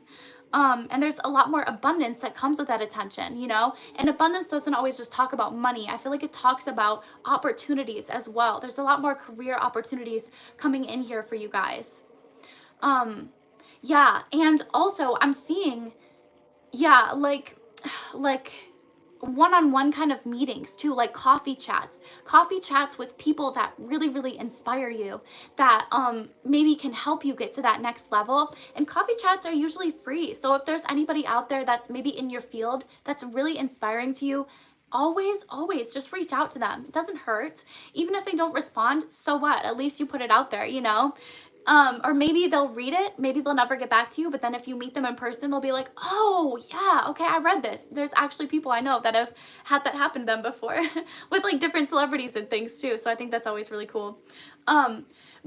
And there's a lot more abundance that comes with that attention, you know? And abundance doesn't always just talk about money. I feel like it talks about opportunities as well. There's a lot more career opportunities coming in here for you guys. Yeah, and also I'm seeing, yeah, like one-on-one kind of meetings too, like coffee chats with people that really, really inspire you, that maybe can help you get to that next level. And coffee chats are usually free. So if there's anybody out there that's maybe in your field that's really inspiring to you, always just reach out to them. It doesn't hurt. Even if they don't respond, so what? At least you put it out there, you know? Or maybe they'll read it, maybe they'll never get back to you, but then if you meet them in person, they'll be like, oh yeah, okay, I read this. There's actually people I know that have had that happen to them before with like different celebrities and things too. So I think that's always really cool.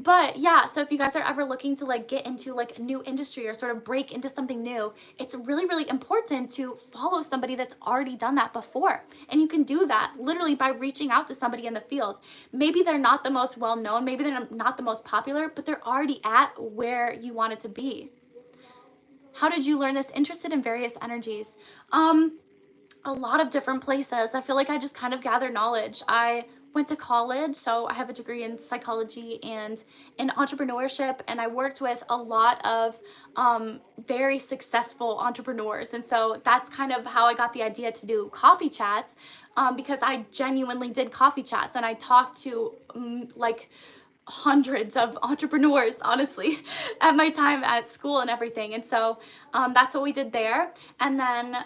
But yeah, so if you guys are ever looking to like get into like a new industry or sort of break into something new, it's really, really important to follow somebody that's already done that before. And you can do that literally by reaching out to somebody in the field. Maybe they're not the most well-known, maybe they're not the most popular, but they're already at where you want it to be. How did you learn this? Interested in various energies. A lot of different places. I feel like I just kind of gathered knowledge. I went to college, so I have a degree in psychology and in entrepreneurship, and I worked with a lot of very successful entrepreneurs, and so that's kind of how I got the idea to do coffee chats, because I genuinely did coffee chats and I talked to like hundreds of entrepreneurs, honestly, at my time at school and everything. And so that's what we did there. And then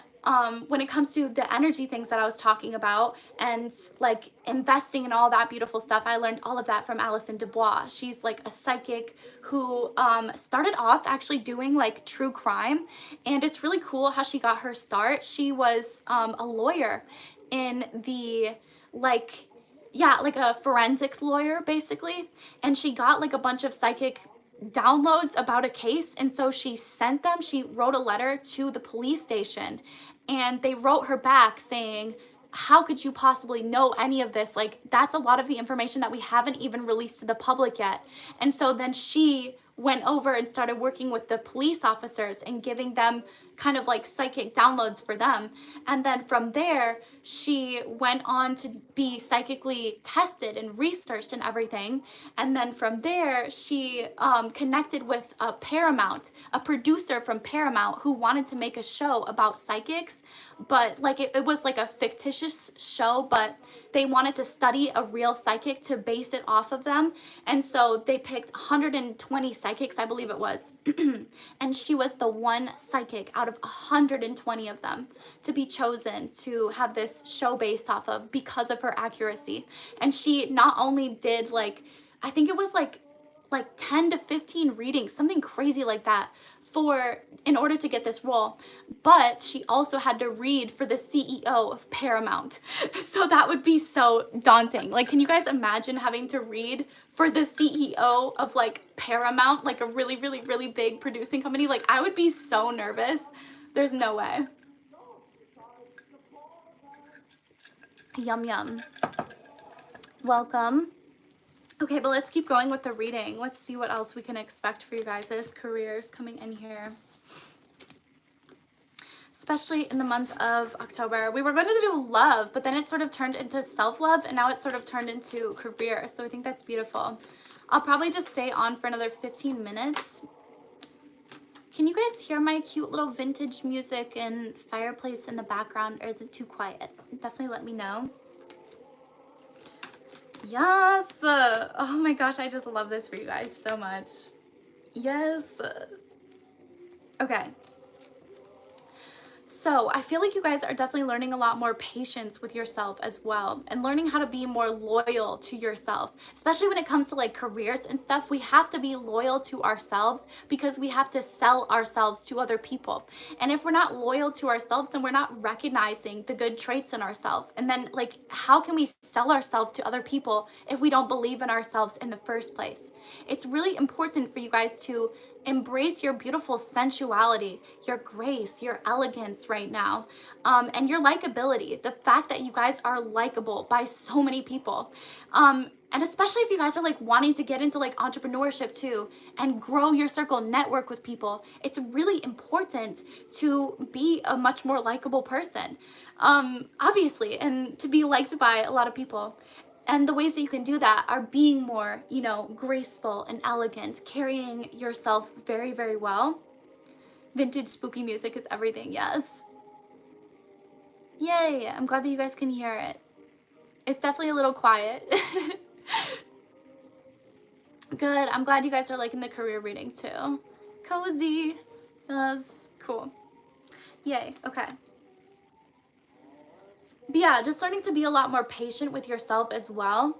when it comes to the energy things that I was talking about and like investing and all that beautiful stuff, I learned all of that from Alison Dubois. She's like a psychic who started off actually doing like true crime, and it's really cool how she got her start. She was a lawyer in the like a forensics lawyer basically, and she got like a bunch of psychic downloads about a case, and so she wrote a letter to the police station, and they wrote her back saying, how could you possibly know any of this? Like, that's a lot of the information that we haven't even released to the public yet. And so then she went over and started working with the police officers and giving them kind of like psychic downloads for them. And then from there, she went on to be psychically tested and researched and everything. And then from there, she connected with a producer from Paramount who wanted to make a show about psychics, but like it was like a fictitious show, but they wanted to study a real psychic to base it off of them. And so they picked 120 psychics, I believe it was. And she was the one psychic out of 120 of them to be chosen to have this show based off of because of her accuracy. And she not only did like, I think it was like 10 to 15 readings, something crazy like that, in order to get this role, but she also had to read for the CEO of Paramount. So that would be so daunting. Like, can you guys imagine having to read for the CEO of like Paramount, like a really, really, really big producing company? Like, I would be so nervous. There's no way. Yum, yum. Welcome. Okay, but let's keep going with the reading. Let's see what else we can expect for you guys' careers coming in here. Especially in the month of October. We were going to do love, but then it sort of turned into self-love, and now it's sort of turned into career. So I think that's beautiful. I'll probably just stay on for another 15 minutes. Can you guys hear my cute little vintage music and fireplace in the background, or is it too quiet? Definitely let me know. Yes! Oh my gosh, I just love this for you guys so much. Yes! Okay. So I feel like you guys are definitely learning a lot more patience with yourself as well, and learning how to be more loyal to yourself, especially when it comes to like careers and stuff. We have to be loyal to ourselves because we have to sell ourselves to other people. And if we're not loyal to ourselves, then we're not recognizing the good traits in ourselves. And then like, how can we sell ourselves to other people if we don't believe in ourselves in the first place? It's really important for you guys to embrace your beautiful sensuality, your grace, your elegance right now, and your likability. The fact that you guys are likable by so many people. And especially if you guys are like wanting to get into like entrepreneurship too and grow your circle, network with people, it's really important to be a much more likable person, obviously, and to be liked by a lot of people. And the ways that you can do that are being more, you know, graceful and elegant, carrying yourself very, very well. Vintage spooky music is everything, yes. Yay, I'm glad that you guys can hear it. It's definitely a little quiet. Good, I'm glad you guys are liking the career reading too. Cozy, yes, cool. Yay, okay. But yeah, just learning to be a lot more patient with yourself as well.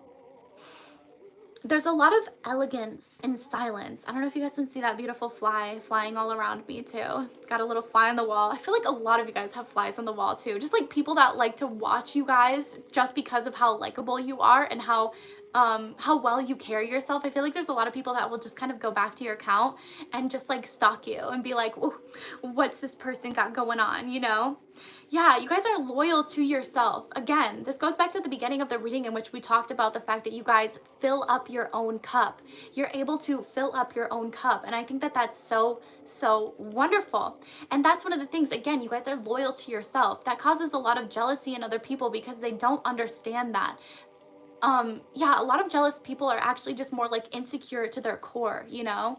There's a lot of elegance in silence. I don't know if you guys can see that beautiful fly flying all around me too. Got a little fly on the wall. I feel like a lot of you guys have flies on the wall too. Just like people that like to watch you guys just because of how likable you are and how well you carry yourself. I feel like there's a lot of people that will just kind of go back to your account and just like stalk you and be like, what's this person got going on, you know? Yeah, you guys are loyal to yourself. Again, this goes back to the beginning of the reading in which we talked about the fact that you guys fill up your own cup. You're able to fill up your own cup. And I think that that's so, so wonderful. And that's one of the things, again, you guys are loyal to yourself. That causes a lot of jealousy in other people because they don't understand that. Yeah, a lot of jealous people are actually just more like insecure to their core, you know?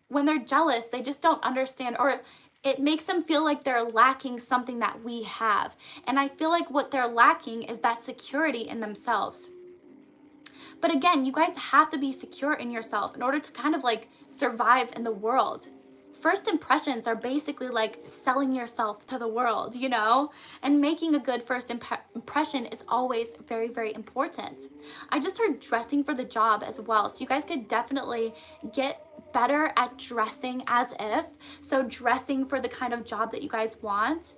When they're jealous, they just don't understand, or it makes them feel like they're lacking something that we have. And I feel like what they're lacking is that security in themselves. But again, you guys have to be secure in yourself in order to kind of like survive in the world. First impressions are basically like selling yourself to the world, you know? And making a good first impression is always very, very important. I just heard dressing for the job as well. So you guys could definitely get better at dressing as if. So dressing for the kind of job that you guys want.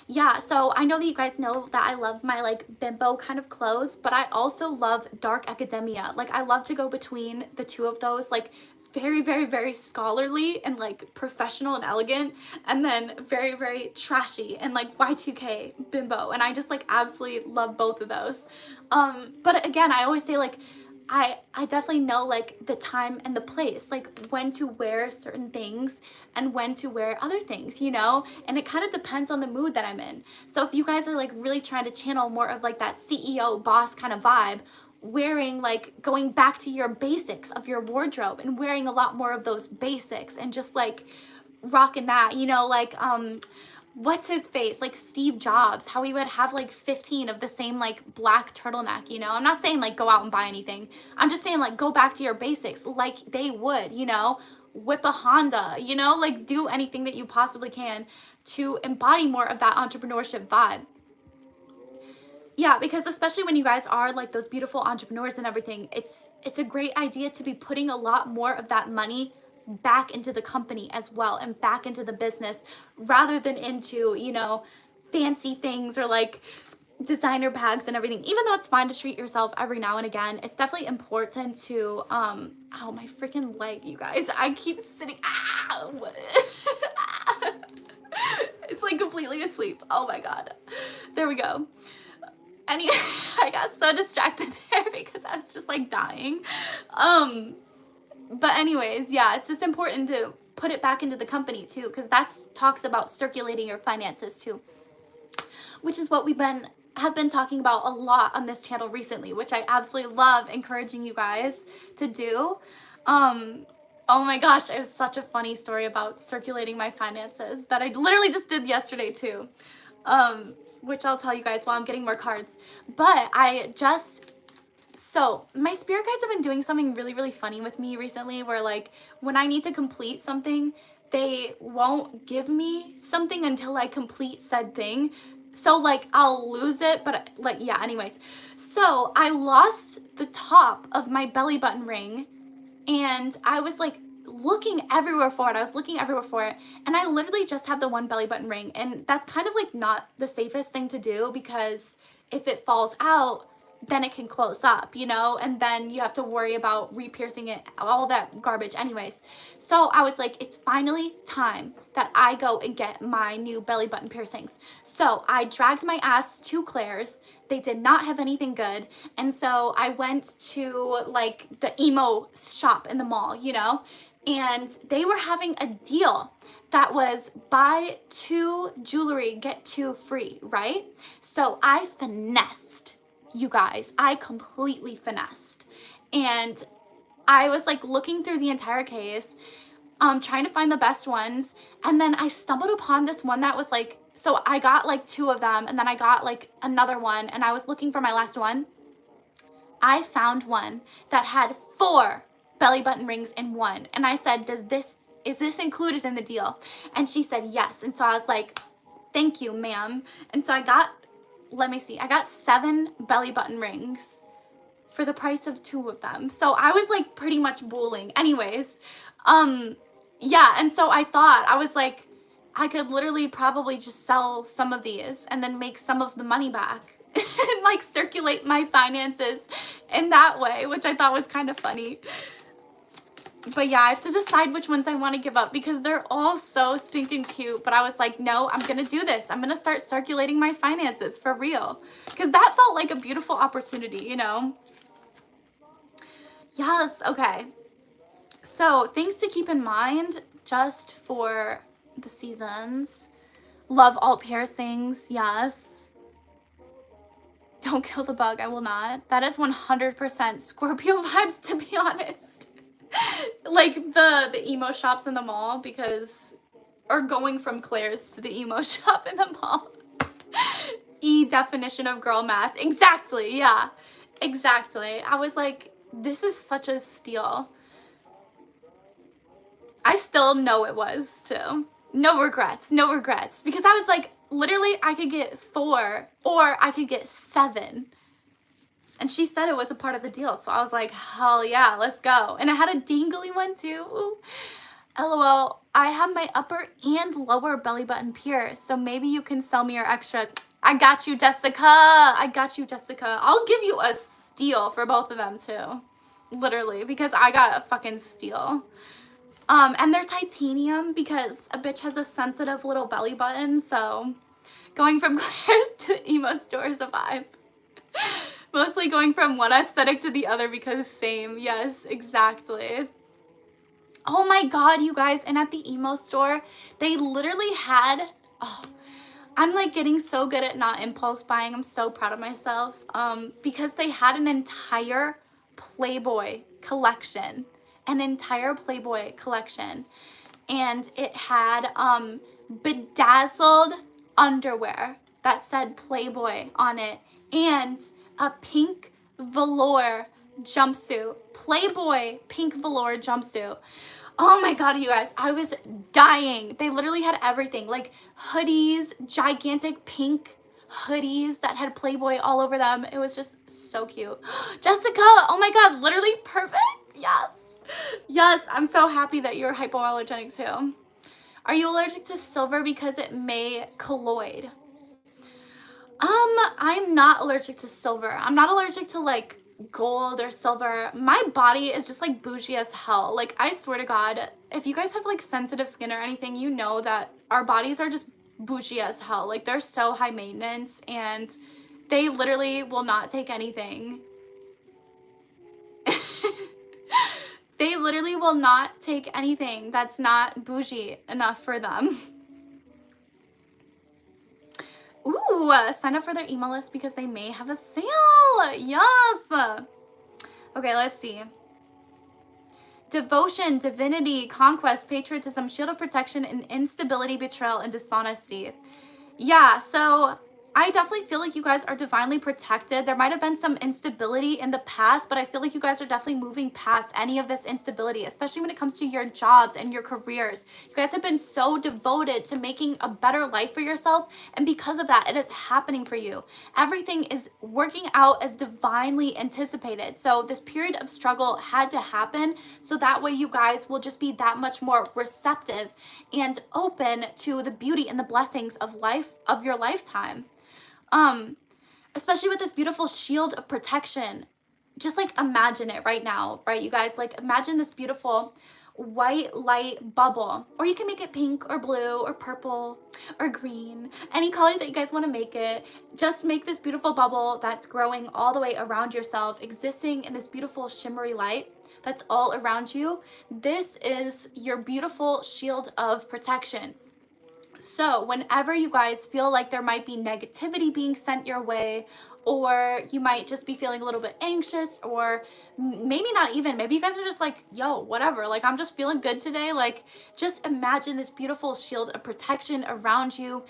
Yeah, so I know that you guys know that I love my like bimbo kind of clothes, but I also love dark academia. Like I love to go between the two of those, like very, very, very scholarly and like professional and elegant, and then very, very trashy and like Y2K bimbo. And I just like absolutely love both of those. But again, I always say like, I definitely know like the time and the place, like when to wear certain things and when to wear other things, you know? And it kind of depends on the mood that I'm in. So if you guys are like really trying to channel more of like that CEO boss kind of vibe, wearing like going back to your basics of your wardrobe and wearing a lot more of those basics and just like rocking that, you know, like what's his face, like Steve Jobs, how he would have like 15 of the same like black turtleneck, you know? I'm not saying like go out and buy anything. I'm just saying like go back to your basics like they would, you know? Whip a Honda, you know? Like do anything that you possibly can to embody more of that entrepreneurship vibe. Yeah, because especially when you guys are like those beautiful entrepreneurs and everything, it's a great idea to be putting a lot more of that money back into the company as well and back into the business rather than into, you know, fancy things or like designer bags and everything. Even though it's fine to treat yourself every now and again, it's definitely important to oh my freaking leg, you guys. I keep sitting it's like completely asleep. Oh my god. There we go. Anyway, I got so distracted there because I was just like dying. But anyways, yeah, it's just important to put it back into the company too, because that talks about circulating your finances too, which is what have been talking about a lot on this channel recently, which I absolutely love encouraging you guys to do. Oh my gosh, it was such a funny story about circulating my finances that I literally just did yesterday too, which I'll tell you guys while I'm getting more cards. But so my spirit guides have been doing something really, really funny with me recently where like when I need to complete something, they won't give me something until I complete said thing. So like I'll lose it, but like, yeah, anyways. So I lost the top of my belly button ring and I was like looking everywhere for it. And I literally just have the one belly button ring, and that's kind of like not the safest thing to do because if it falls out, then it can close up, you know, and then you have to worry about re-piercing it, all that garbage anyways. So I was like, it's finally time that I go and get my new belly button piercings. So I dragged my ass to Claire's. They did not have anything good. And so I went to like the emo shop in the mall, you know, and they were having a deal that was buy 2 jewelry, get 2 free, right? So I finessed. You guys, I completely finessed. And I was like looking through the entire case, trying to find the best ones. And then I stumbled upon this one that was like, so I got like 2 of them and then I got like another one and I was looking for my last one. I found one that had 4 belly button rings in one. And I said, is this included in the deal? And she said, yes. And so I was like, thank you, ma'am. And so I got 7 belly button rings for the price of 2 of them. So I was like pretty much booling. Anyways, yeah, and so I was like, I could literally probably just sell some of these and then make some of the money back and like circulate my finances in that way, which I thought was kind of funny. But yeah, I have to decide which ones I want to give up because they're all so stinking cute. But I was like, no, I'm going to do this. I'm going to start circulating my finances for real. Because that felt like a beautiful opportunity, you know? Yes, okay. So things to keep in mind just for the seasons. Love all piercings, yes. Don't kill the bug, I will not. That is 100% Scorpio vibes, to be honest. Like the emo shops in the mall or going from Claire's to the emo shop in the mall. Definition of girl math. Exactly, yeah. Exactly. I was like, this is such a steal. I still know it was too. No regrets, no regrets. Because I was like, literally I could get 4 or I could get 7. And she said it was a part of the deal. So I was like, hell yeah, let's go. And I had a dingly one too. Ooh. LOL, I have my upper and lower belly button pierced. So maybe you can sell me your extra. I got you, Jessica. I got you, Jessica. I'll give you a steal for both of them too. Literally, because I got a fucking steal. And they're titanium because a bitch has a sensitive little belly button. So going from Claire's to emo store is a vibe. Mostly going from one aesthetic to the other because same. Yes, exactly. Oh my god, you guys. And at the emo store, they literally had... Oh, I'm like getting so good at not impulse buying. I'm so proud of myself. Because they had an entire Playboy collection. An entire Playboy collection. And it had bedazzled underwear that said Playboy on it. And a pink velour jumpsuit. Playboy pink velour jumpsuit. Oh my god, you guys. I was dying. They literally had everything. Like hoodies, gigantic pink hoodies that had Playboy all over them. It was just so cute. Jessica, oh my god, literally perfect. Yes. Yes, I'm so happy that you're hypoallergenic too. Are you allergic to silver because it may colloid? I'm not allergic to silver. I'm not allergic to like gold or silver. My body is just like bougie as hell. Like, I swear to God, if you guys have like sensitive skin or anything, you know that our bodies are just bougie as hell. Like, they're so high maintenance and they literally will not take anything. They literally will not take anything that's not bougie enough for them. Ooh, sign up for their email list because they may have a sale. Yes. Okay, let's see. Devotion, divinity, conquest, patriotism, shield of protection, and instability, betrayal, and dishonesty. Yeah, so I definitely feel like you guys are divinely protected. There might have been some instability in the past, but I feel like you guys are definitely moving past any of this instability, especially when it comes to your jobs and your careers. You guys have been so devoted to making a better life for yourself, and because of that, it is happening for you. Everything is working out as divinely anticipated. So this period of struggle had to happen, so that way you guys will just be that much more receptive and open to the beauty and the blessings of life, of your lifetime. Especially with this beautiful shield of protection. Just like imagine it right now, right, you guys? Like, imagine this beautiful white light bubble, or you can make it pink or blue or purple or green, any color that you guys want to make it. Just make this beautiful bubble that's growing all the way around yourself, existing in this beautiful shimmery light that's all around you. This is your beautiful shield of protection. So whenever you guys feel like there might be negativity being sent your way, or you might just be feeling a little bit anxious, or maybe not even, maybe you guys are just like, yo, whatever, like, I'm just feeling good today. Like, just imagine this beautiful shield of protection around you.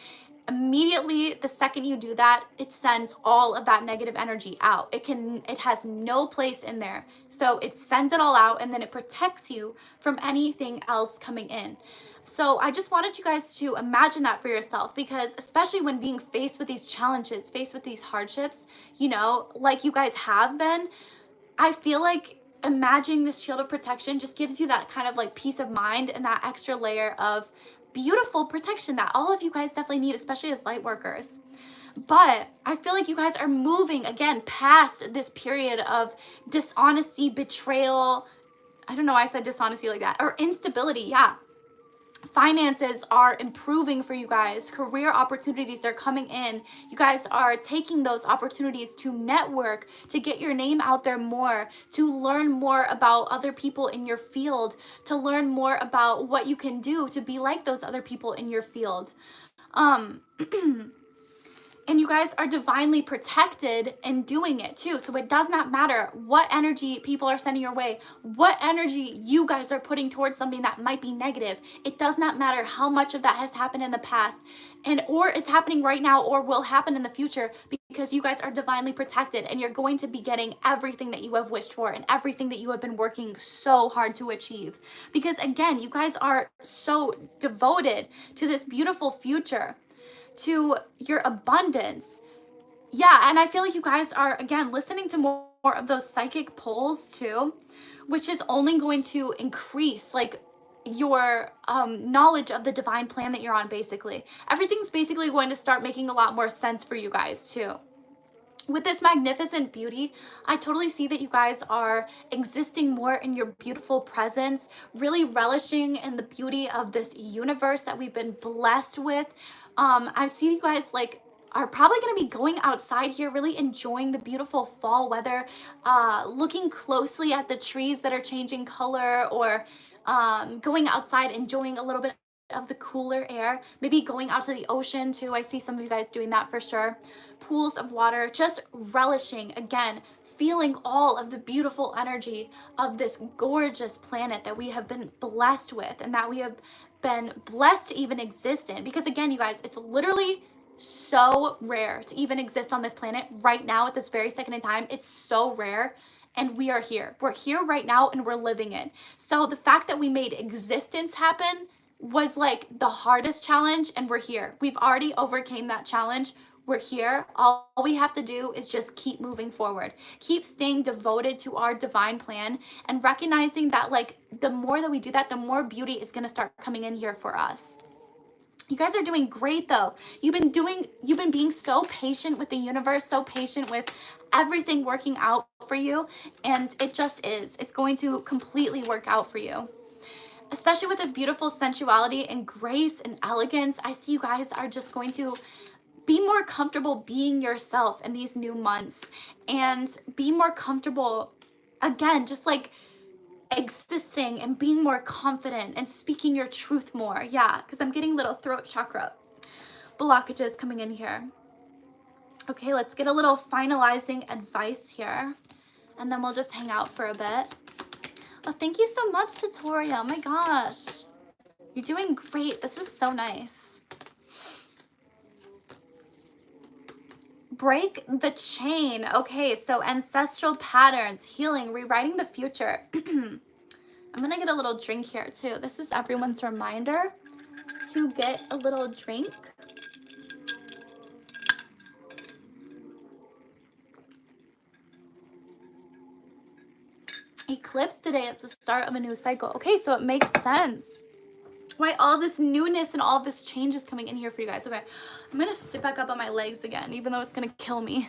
Immediately, the second you do that, it sends all of that negative energy out. It has no place in there. So it sends it all out, and then it protects you from anything else coming in. So I just wanted you guys to imagine that for yourself, because especially when being faced with these challenges, faced with these hardships, you know, like you guys have been, I feel like imagining this shield of protection just gives you that kind of like peace of mind and that extra layer of beautiful protection that all of you guys definitely need, especially as light workers. But I feel like you guys are moving again past this period of dishonesty, betrayal. I don't know why I said dishonesty like that, or instability. Yeah. Finances are improving for you guys. Career opportunities are coming in. You guys are taking those opportunities to network, to get your name out there more, to learn more about other people in your field, to learn more about what you can do to be like those other people in your field. And you guys are divinely protected in doing it too. So it does not matter what energy people are sending your way, what energy you guys are putting towards something that might be negative. It does not matter how much of that has happened in the past, and or is happening right now, or will happen in the future, because you guys are divinely protected, and you're going to be getting everything that you have wished for and everything that you have been working so hard to achieve. Because again, you guys are so devoted to this beautiful future, to your abundance. Yeah, and I feel like you guys are, again, listening to more of those psychic pulls too, which is only going to increase like your knowledge of the divine plan that you're on. Basically, everything's basically going to start making a lot more sense for you guys too. With this magnificent beauty, I totally see that you guys are existing more in your beautiful presence, really relishing in the beauty of this universe that we've been blessed with. I've seen you guys like are probably going to be going outside here, really enjoying the beautiful fall weather, looking closely at the trees that are changing color, or going outside, enjoying a little bit of the cooler air, maybe going out to the ocean too. I see some of you guys doing that for sure. Pools of water, just relishing, again, feeling all of the beautiful energy of this gorgeous planet that we have been blessed with, and that we have been blessed to even exist in. Because again, you guys, it's literally so rare to even exist on this planet right now at this very second in time. It's so rare, and we are here. We're here right now, and we're living it. So the fact that we made existence happen was like the hardest challenge, and we're here. We've already overcame that challenge. We're here. All we have to do is just keep moving forward, keep staying devoted to our divine plan, and recognizing that like the more that we do that, the more beauty is going to start coming in here for us. You guys are doing great though. You've been being so patient with the universe, so patient with everything working out for you, and it just is. It's going to completely work out for you. Especially with this beautiful sensuality and grace and elegance, I see you guys are just going to be more comfortable being yourself in these new months, and be more comfortable, again, just like existing and being more confident and speaking your truth more. Yeah, because I'm getting little throat chakra blockages coming in here. Okay, let's get a little finalizing advice here, and then we'll just hang out for a bit. Oh, thank you so much, Tatoria. Oh my gosh. You're doing great. This is so nice. Break the chain. Okay, so ancestral patterns, healing, rewriting the future. I'm gonna get a little drink here too. This is everyone's reminder to get a little drink. Eclipse today is the start of a new cycle. Okay, so it makes sense why all this newness and all this change is coming in here for you guys. Okay, I'm gonna sit back up on my legs again, even though it's gonna kill me.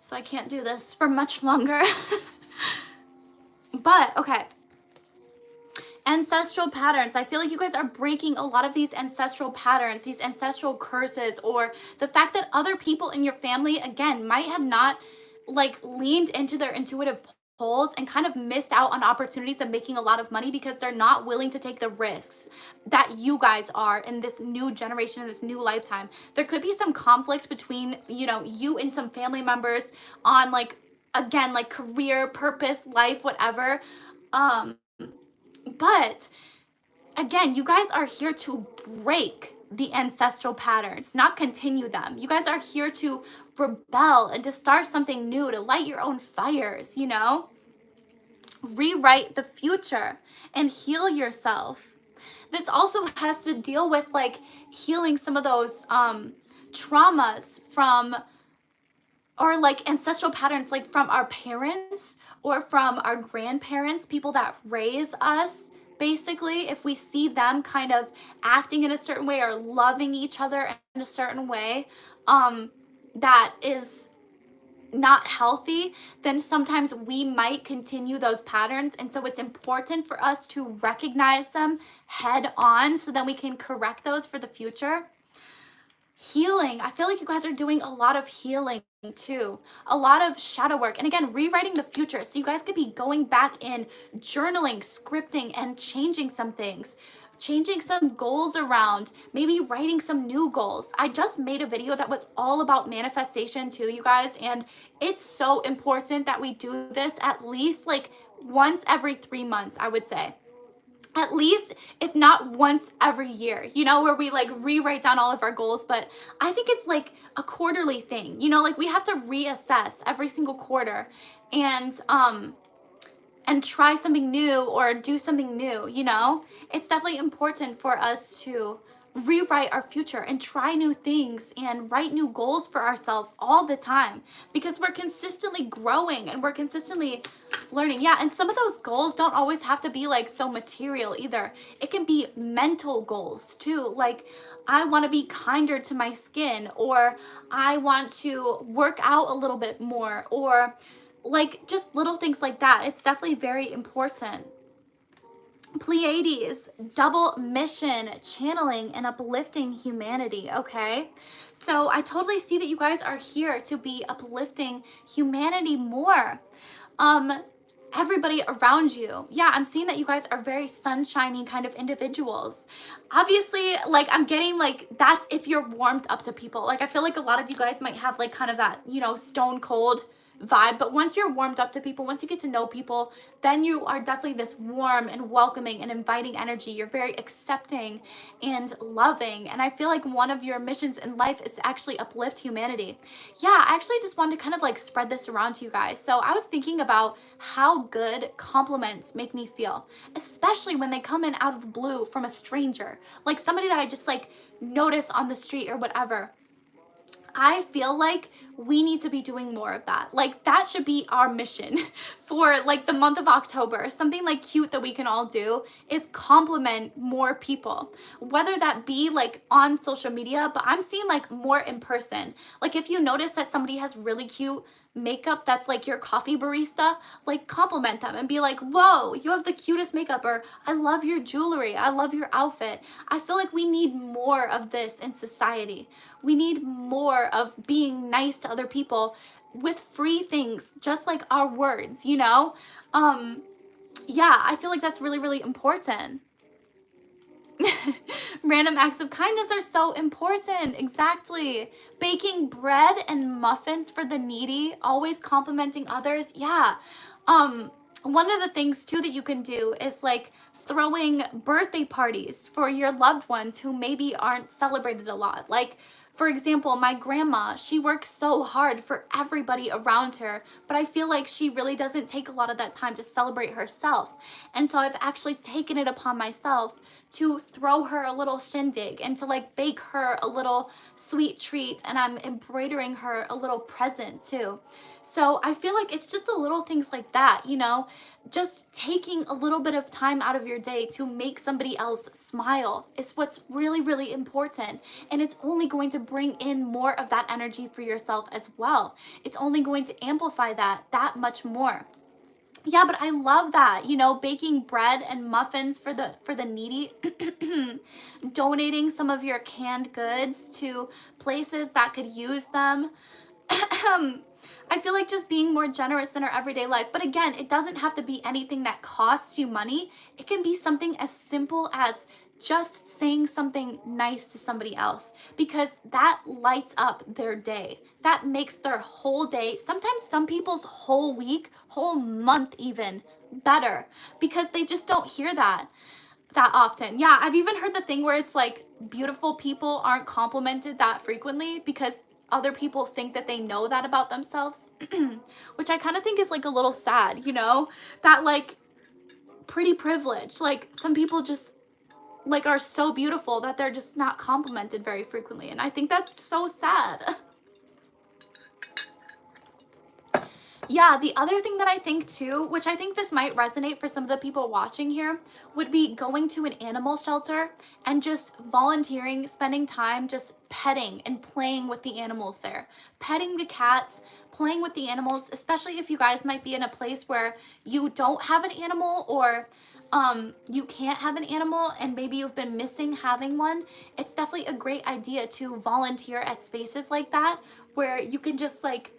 So I can't do this for much longer. But, okay. Ancestral patterns. I feel like you guys are breaking a lot of these ancestral patterns, these ancestral curses, or the fact that other people in your family, again, might have not like leaned into their intuitive pulls and kind of missed out on opportunities of making a lot of money because they're not willing to take the risks that you guys are in this new generation, in this new lifetime. There could be some conflict between, you know, you and some family members on like, again, like career, purpose, life, whatever. But again, you guys are here to break the ancestral patterns, not continue them. You guys are here to rebel and to start something new, to light your own fires, you know? Rewrite the future and heal yourself. This also has to deal with like healing some of those traumas from, or like ancestral patterns like from our parents or from our grandparents, people that raise us. Basically, if we see them kind of acting in a certain way or loving each other in a certain way that is not healthy, then sometimes we might continue those patterns. And so it's important for us to recognize them head on so that we can correct those for the future. Healing. I feel like you guys are doing a lot of healing too, a lot of shadow work, and again, rewriting the future. So you guys could be going back in, journaling, scripting, and changing some things, changing some goals around, maybe writing some new goals. I just made a video that was all about manifestation too, you guys, and it's so important that we do this at least like once every 3 months, I would say. At least, if not once every year, you know, where we like rewrite down all of our goals. But I think it's like a quarterly thing, you know, like we have to reassess every single quarter and try something new or do something new, you know. It's definitely important for us to rewrite our future and try new things and write new goals for ourselves all the time, because we're consistently growing and we're consistently learning. Yeah, and some of those goals don't always have to be like so material either. It can be mental goals too, like I want to be kinder to my skin, or I want to work out a little bit more, or like just little things like that. It's definitely very important. Pleiades, double mission, channeling and uplifting humanity, okay? So I totally see that you guys are here to be uplifting humanity more. Everybody around you. Yeah, I'm seeing that you guys are very sunshiny kind of individuals. Obviously, like I'm getting like that's if you're warmed up to people. Like I feel like a lot of you guys might have like kind of that, you know, stone cold vibe, but once you're warmed up to people, once you get to know people, then you are definitely this warm and welcoming and inviting energy. You're very accepting and loving, and I feel like one of your missions in life is to actually uplift humanity. Yeah, I actually just wanted to kind of like spread this around to you guys. So I was thinking about how good compliments make me feel, especially when they come in out of the blue from a stranger, like somebody that I just like notice on the street or whatever. I feel like we need to be doing more of that. Like that should be our mission for like the month of October. Something like cute that we can all do is compliment more people, whether that be like on social media, but I'm seeing like more in person. Like if you notice that somebody has really cute makeup that's like your coffee barista, like compliment them and be like, whoa, you have the cutest makeup, or I love your jewelry, I love your outfit. I feel like we need more of this in society. We need more of being nice to other people with free things, just like our words, you know? Yeah, I feel like that's really, really important. Random acts of kindness are so important. Exactly. Baking bread and muffins for the needy, always complimenting others. Yeah. One of the things too that you can do is like throwing birthday parties for your loved ones who maybe aren't celebrated a lot. Like, for example, my grandma, she works so hard for everybody around her, but I feel like she really doesn't take a lot of that time to celebrate herself. And so I've actually taken it upon myself to throw her a little shindig and to like bake her a little sweet treat, and I'm embroidering her a little present too. So I feel like it's just the little things like that, you know, just taking a little bit of time out of your day to make somebody else smile is what's really, really important. And it's only going to bring in more of that energy for yourself as well. It's only going to amplify that much more. Yeah, but I love that, you know, baking bread and muffins for the needy, donating some of your canned goods to places that could use them. I feel like just being more generous in our everyday life. But again, it doesn't have to be anything that costs you money. It can be something as simple as just saying something nice to somebody else, because that lights up their day. That makes their whole day, sometimes some people's whole week, whole month even, better, because they just don't hear that often. Yeah, I've even heard the thing where it's like beautiful people aren't complimented that frequently because other people think that they know that about themselves, which I kind of think is like a little sad, you know, that like pretty privilege, like some people just like are so beautiful that they're just not complimented very frequently, and I think that's so sad. Yeah, the other thing that I think too, which I think this might resonate for some of the people watching here, would be going to an animal shelter and just volunteering, spending time just petting and playing with the animals there. Petting the cats, playing with the animals, especially if you guys might be in a place where you don't have an animal, or you can't have an animal and maybe you've been missing having one. It's definitely a great idea to volunteer at spaces like that where you can just like,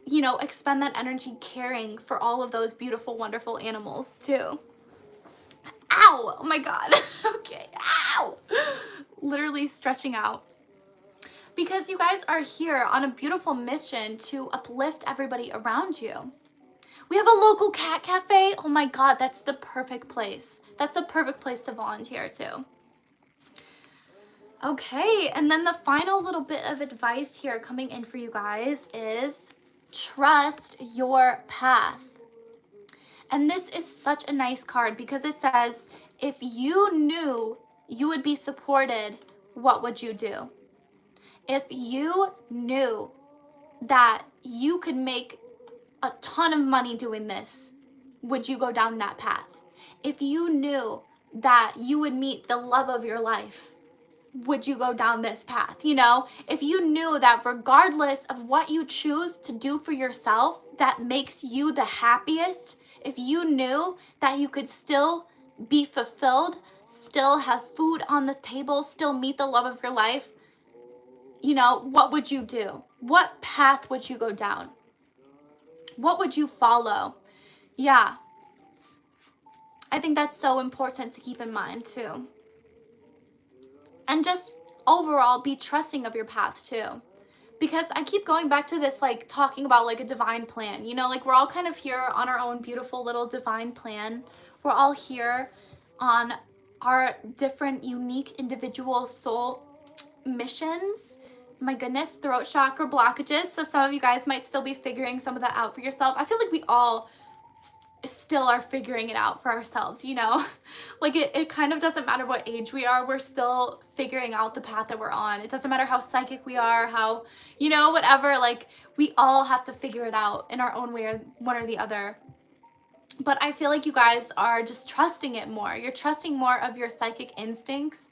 you know, expend that energy caring for all of those beautiful, wonderful animals too. Ow! Oh my God. Okay. Ow! Literally stretching out. Because you guys are here on a beautiful mission to uplift everybody around you. We have a local cat cafe. Oh my God, that's the perfect place. That's the perfect place to volunteer too. Okay, and then the final little bit of advice here coming in for you guys is trust your path. And this is such a nice card because it says, if you knew you would be supported, what would you do? If you knew that you could make a ton of money doing this, would you go down that path? If you knew that you would meet the love of your life, would you go down this path? You know, if you knew that regardless of what you choose to do for yourself that makes you the happiest, if you knew that you could still be fulfilled, still have food on the table, still meet the love of your life, you know, what would you do? What path would you go down? What would you follow? Yeah. I think that's so important to keep in mind too. And just overall be trusting of your path too. Because I keep going back to this, like talking about like a divine plan, you know, like we're all kind of here on our own beautiful little divine plan. We're all here on our different unique individual soul missions. My goodness, throat chakra blockages. So some of you guys might still be figuring some of that out for yourself. I feel like we all still are figuring it out for ourselves, you know? Like it kind of doesn't matter what age we are, we're still figuring out the path that we're on. It doesn't matter how psychic we are, how, you know, whatever, like we all have to figure it out in our own way, or one or the other. But I feel like you guys are just trusting it more. You're trusting more of your psychic instincts.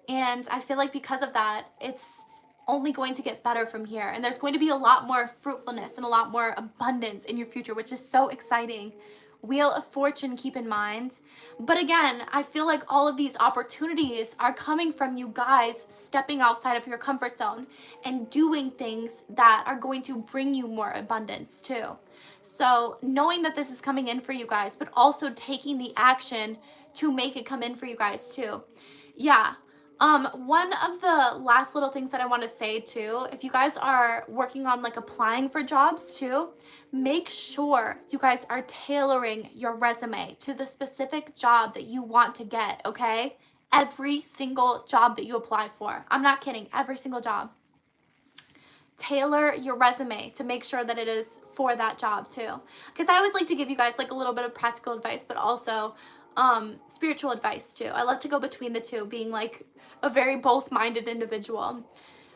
And I feel like because of that, it's only going to get better from here. And there's going to be a lot more fruitfulness and a lot more abundance in your future, which is so exciting. Wheel of Fortune, keep in mind. But again, I feel like all of these opportunities are coming from you guys stepping outside of your comfort zone and doing things that are going to bring you more abundance too. So knowing that this is coming in for you guys, but also taking the action to make it come in for you guys too. Yeah. One of the last little things that I want to say too, if you guys are working on like applying for jobs too, make sure you guys are tailoring your resume to the specific job that you want to get, okay? Every single job that you apply for. I'm not kidding, every single job. Tailor your resume to make sure that it is for that job too. Because I always like to give you guys like a little bit of practical advice, but also spiritual advice too. I love to go between the two, being like a very both-minded individual.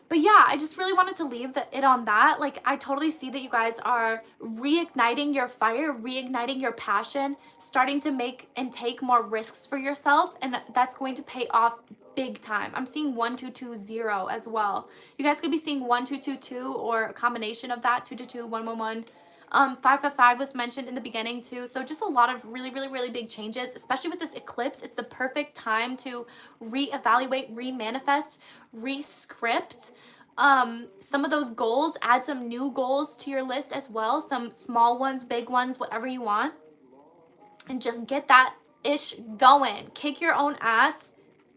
But yeah, I just really wanted to leave it on that. Like, I totally see that you guys are reigniting your fire, reigniting your passion, starting to make and take more risks for yourself, and that's going to pay off big time. I'm seeing 1220 as well. You guys could be seeing 1222 or a combination of that, 222, 111. 555 was mentioned in the beginning too. So just a lot of really, really, really big changes, especially with this eclipse. It's the perfect time to reevaluate, remanifest, rescript some of those goals. Add some new goals to your list as well. Some small ones, big ones, whatever you want. And just get that ish going. Kick your own ass.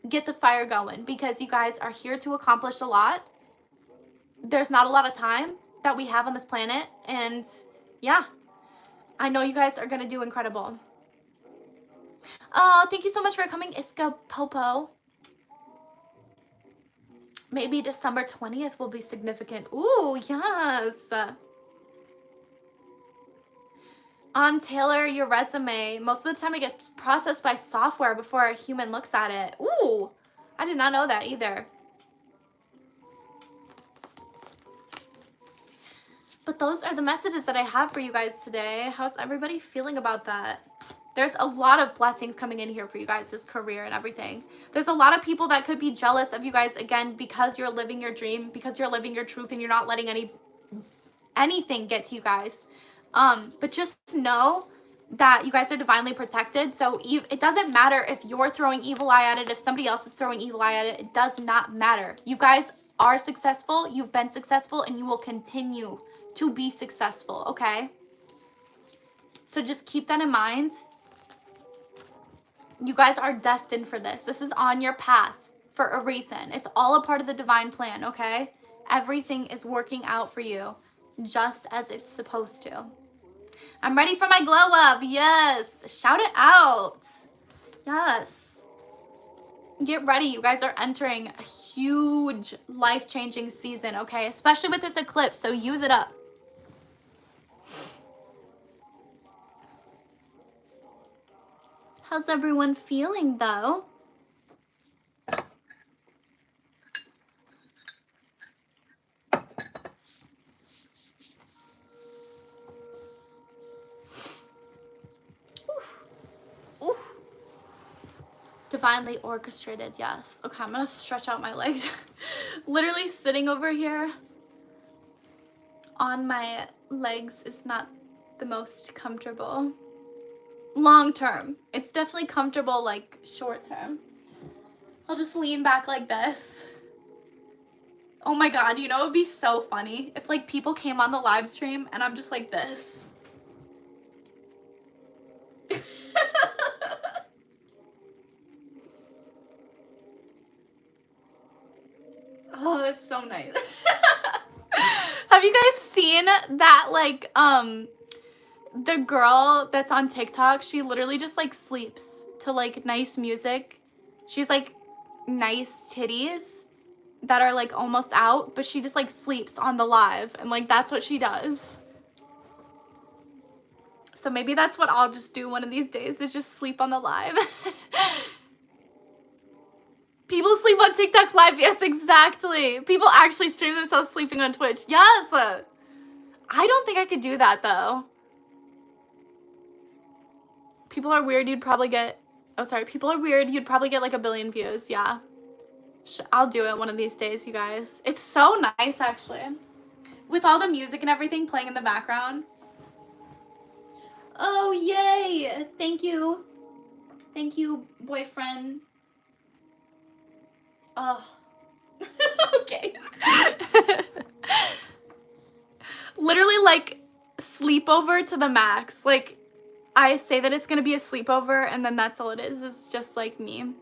Get the fire going, because you guys are here to accomplish a lot. There's not a lot of time that we have on this planet, and yeah, I know you guys are gonna do incredible. Oh, thank you so much for coming, Iska Popo. Maybe December 20th will be significant. Ooh, yes. Tailor your resume. Most of the time it gets processed by software before a human looks at it. Ooh, I did not know that either. But those are the messages that I have for you guys today. How's everybody feeling about that? There's a lot of blessings coming in here for you guys, this career and everything. There's a lot of people that could be jealous of you guys, again, because you're living your dream, because you're living your truth, and you're not letting anything get to you guys. But just know that you guys are divinely protected. So it doesn't matter if you're throwing evil eye at it, if somebody else is throwing evil eye at it. It does not matter. You guys are successful. You've been successful, and you will continue to be successful, okay? So just keep that in mind. You guys are destined for this. This is on your path for a reason. It's all a part of the divine plan, okay? Everything is working out for you just as it's supposed to. I'm ready for my glow up. Yes. Shout it out. Yes. Get ready. You guys are entering a huge life-changing season, okay? Especially with this eclipse, so use it up. How's everyone feeling though? Oof. Oof. Divinely orchestrated, yes. Okay, I'm gonna stretch out my legs. Literally sitting over here on my legs is not the most comfortable. Long term. It's definitely comfortable, like short term. I'll just lean back like this. Oh my god, you know, it would be so funny if like people came on the live stream and I'm just like this. Oh, that's so nice. Have you guys seen that, like, the girl that's on TikTok? She literally just, like, sleeps to, like, nice music. She's, like, nice titties that are, like, almost out, but she just, like, sleeps on the live, and, like, that's what she does. So maybe that's what I'll just do one of these days, is just sleep on the live. People sleep on TikTok live. Yes, exactly. People actually stream themselves sleeping on Twitch. Yes. I don't think I could do that though. People are weird. You'd probably get, oh sorry, people are weird. You'd probably get like 1 billion views. Yeah. I'll do it one of these days, you guys. It's so nice actually. With all the music and everything playing in the background. Oh, yay. Thank you. Thank you, boyfriend. Oh. Okay. Literally like sleepover to the max. Like I say that it's gonna be a sleepover and then that's all it is. It's just like me.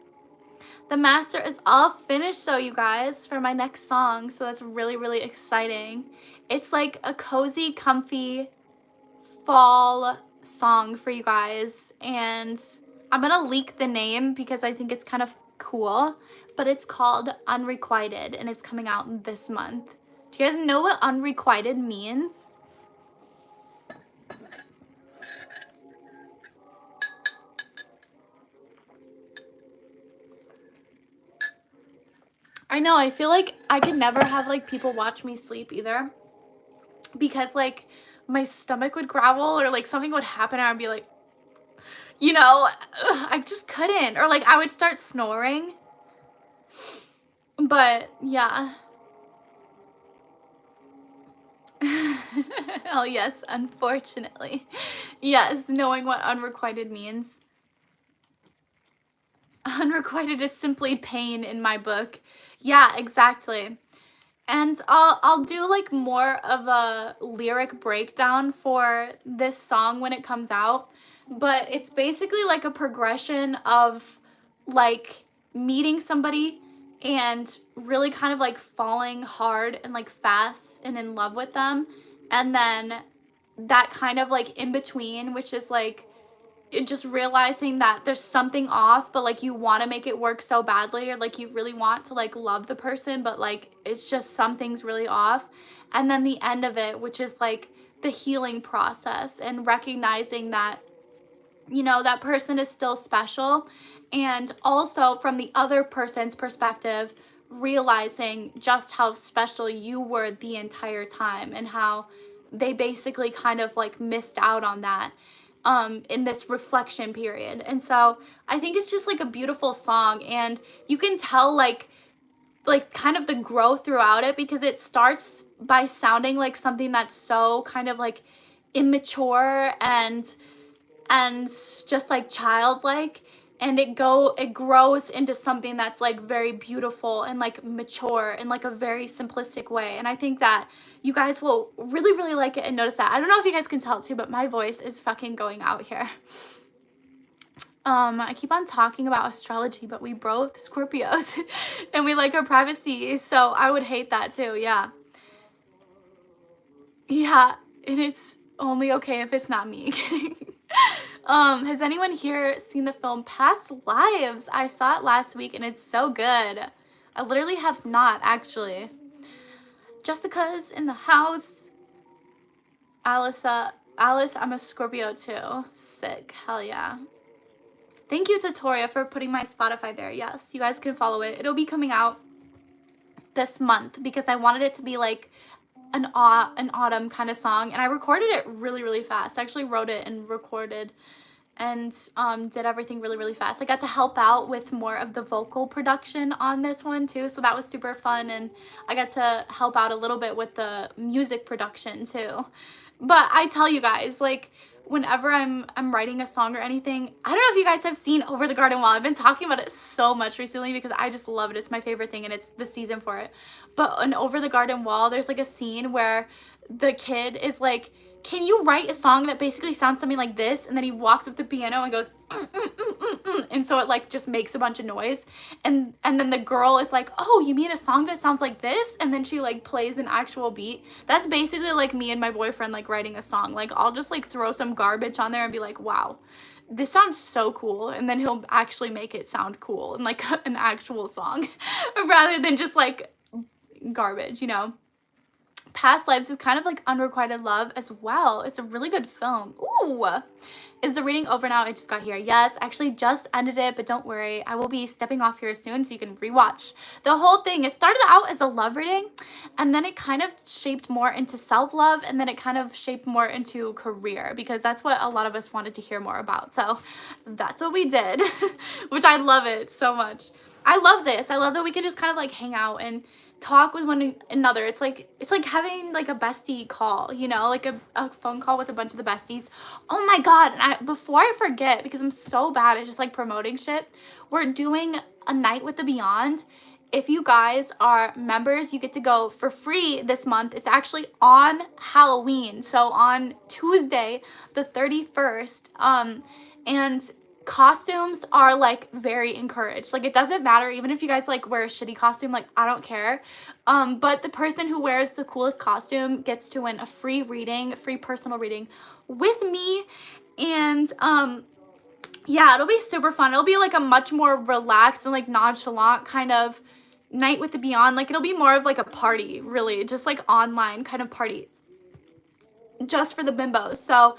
The master is all finished though, you guys, for my next song. So that's really, really exciting. It's like a cozy, comfy fall song for you guys. And I'm gonna leak the name because I think it's kind of cool. But it's called Unrequited and it's coming out this month. Do you guys know what unrequited means? I know, I feel like I could never have like people watch me sleep either. Because like my stomach would growl or like something would happen and I'd be like, you know, I just couldn't. Or like I would start snoring. But yeah. Oh yes, unfortunately. Yes, knowing what unrequited means. Unrequited is simply pain in my book. Yeah, exactly. And I'll do like more of a lyric breakdown for this song when it comes out. But it's basically like a progression of like meeting somebody and really kind of like falling hard and like fast and in love with them. And then that kind of like in between, which is like just realizing that there's something off, but like you want to make it work so badly, or like you really want to like love the person, but like it's just something's really off. And then the end of it, which is like the healing process and recognizing that, you know, that person is still special. And also from the other person's perspective, realizing just how special you were the entire time and how they basically kind of like missed out on that in this reflection period. And so I think it's just like a beautiful song, and you can tell like kind of the growth throughout it, because it starts by sounding like something that's so kind of like immature and just like childlike, and it grows into something that's like very beautiful and like mature in like a very simplistic way. And I think that you guys will really, really like it and notice that. I don't know if you guys can tell too, but my voice is fucking going out here. I keep on talking about astrology, but we both Scorpios and we like our privacy, so I would hate that too. Yeah, and it's only okay if it's not me. Has anyone here seen the film Past Lives? I saw it last week and it's so good. I literally have not, actually. Jessica's in the house. Alice, I'm a Scorpio too. Sick. Hell yeah. Thank you to Toria for putting my Spotify there. Yes, you guys can follow it. It'll be coming out this month because I wanted it to be like an autumn kind of song, and I recorded it really, really fast. I actually wrote it and recorded and did everything really, really fast. I got to help out with more of the vocal production on this one too, so that was super fun, and I got to help out a little bit with the music production too. But I tell you guys, like, whenever I'm writing a song or anything, I don't know if you guys have seen Over the Garden Wall. I've been talking about it so much recently because I just love it. It's my favorite thing, and it's the season for it. But in Over the Garden Wall, there's like a scene where the kid is like, can you write a song that basically sounds something like this? And then he walks up the piano and goes, and so it like just makes a bunch of noise. And then the girl is like, oh, you mean a song that sounds like this? And then she like plays an actual beat. That's basically like me and my boyfriend like writing a song. Like I'll just like throw some garbage on there and be like, wow, this sounds so cool. And then he'll actually make it sound cool and like an actual song rather than just like garbage, you know? past lives is kind of like unrequited love as well. It's a really good film. Ooh. Is the reading over now? I just got here. Yes, actually just ended it, but don't worry. I will be stepping off here soon so you can rewatch the whole thing. It started out as a love reading, and then it kind of shaped more into self-love, and then it kind of shaped more into career, because that's what a lot of us wanted to hear more about. So that's what we did, which I love it so much. I love this. I love that we can just kind of like hang out and talk with one another. It's like having like a bestie call, you know, like a phone call with a bunch of the besties. Oh my god, and before I forget, because I'm so bad at just like promoting shit, we're doing a night with the Beyond. If you guys are members, you get to go for free this month. It's actually on Halloween, so on Tuesday the 31st, and costumes are like very encouraged. Like, it doesn't matter even if you guys like wear a shitty costume, like I don't care, but the person who wears the coolest costume gets to win a free reading, a free personal reading with me. And yeah, it'll be super fun. It'll be like a much more relaxed and like nonchalant kind of night with the Beyond. Like, it'll be more of like a party, really, just like online kind of party just for the bimbos. So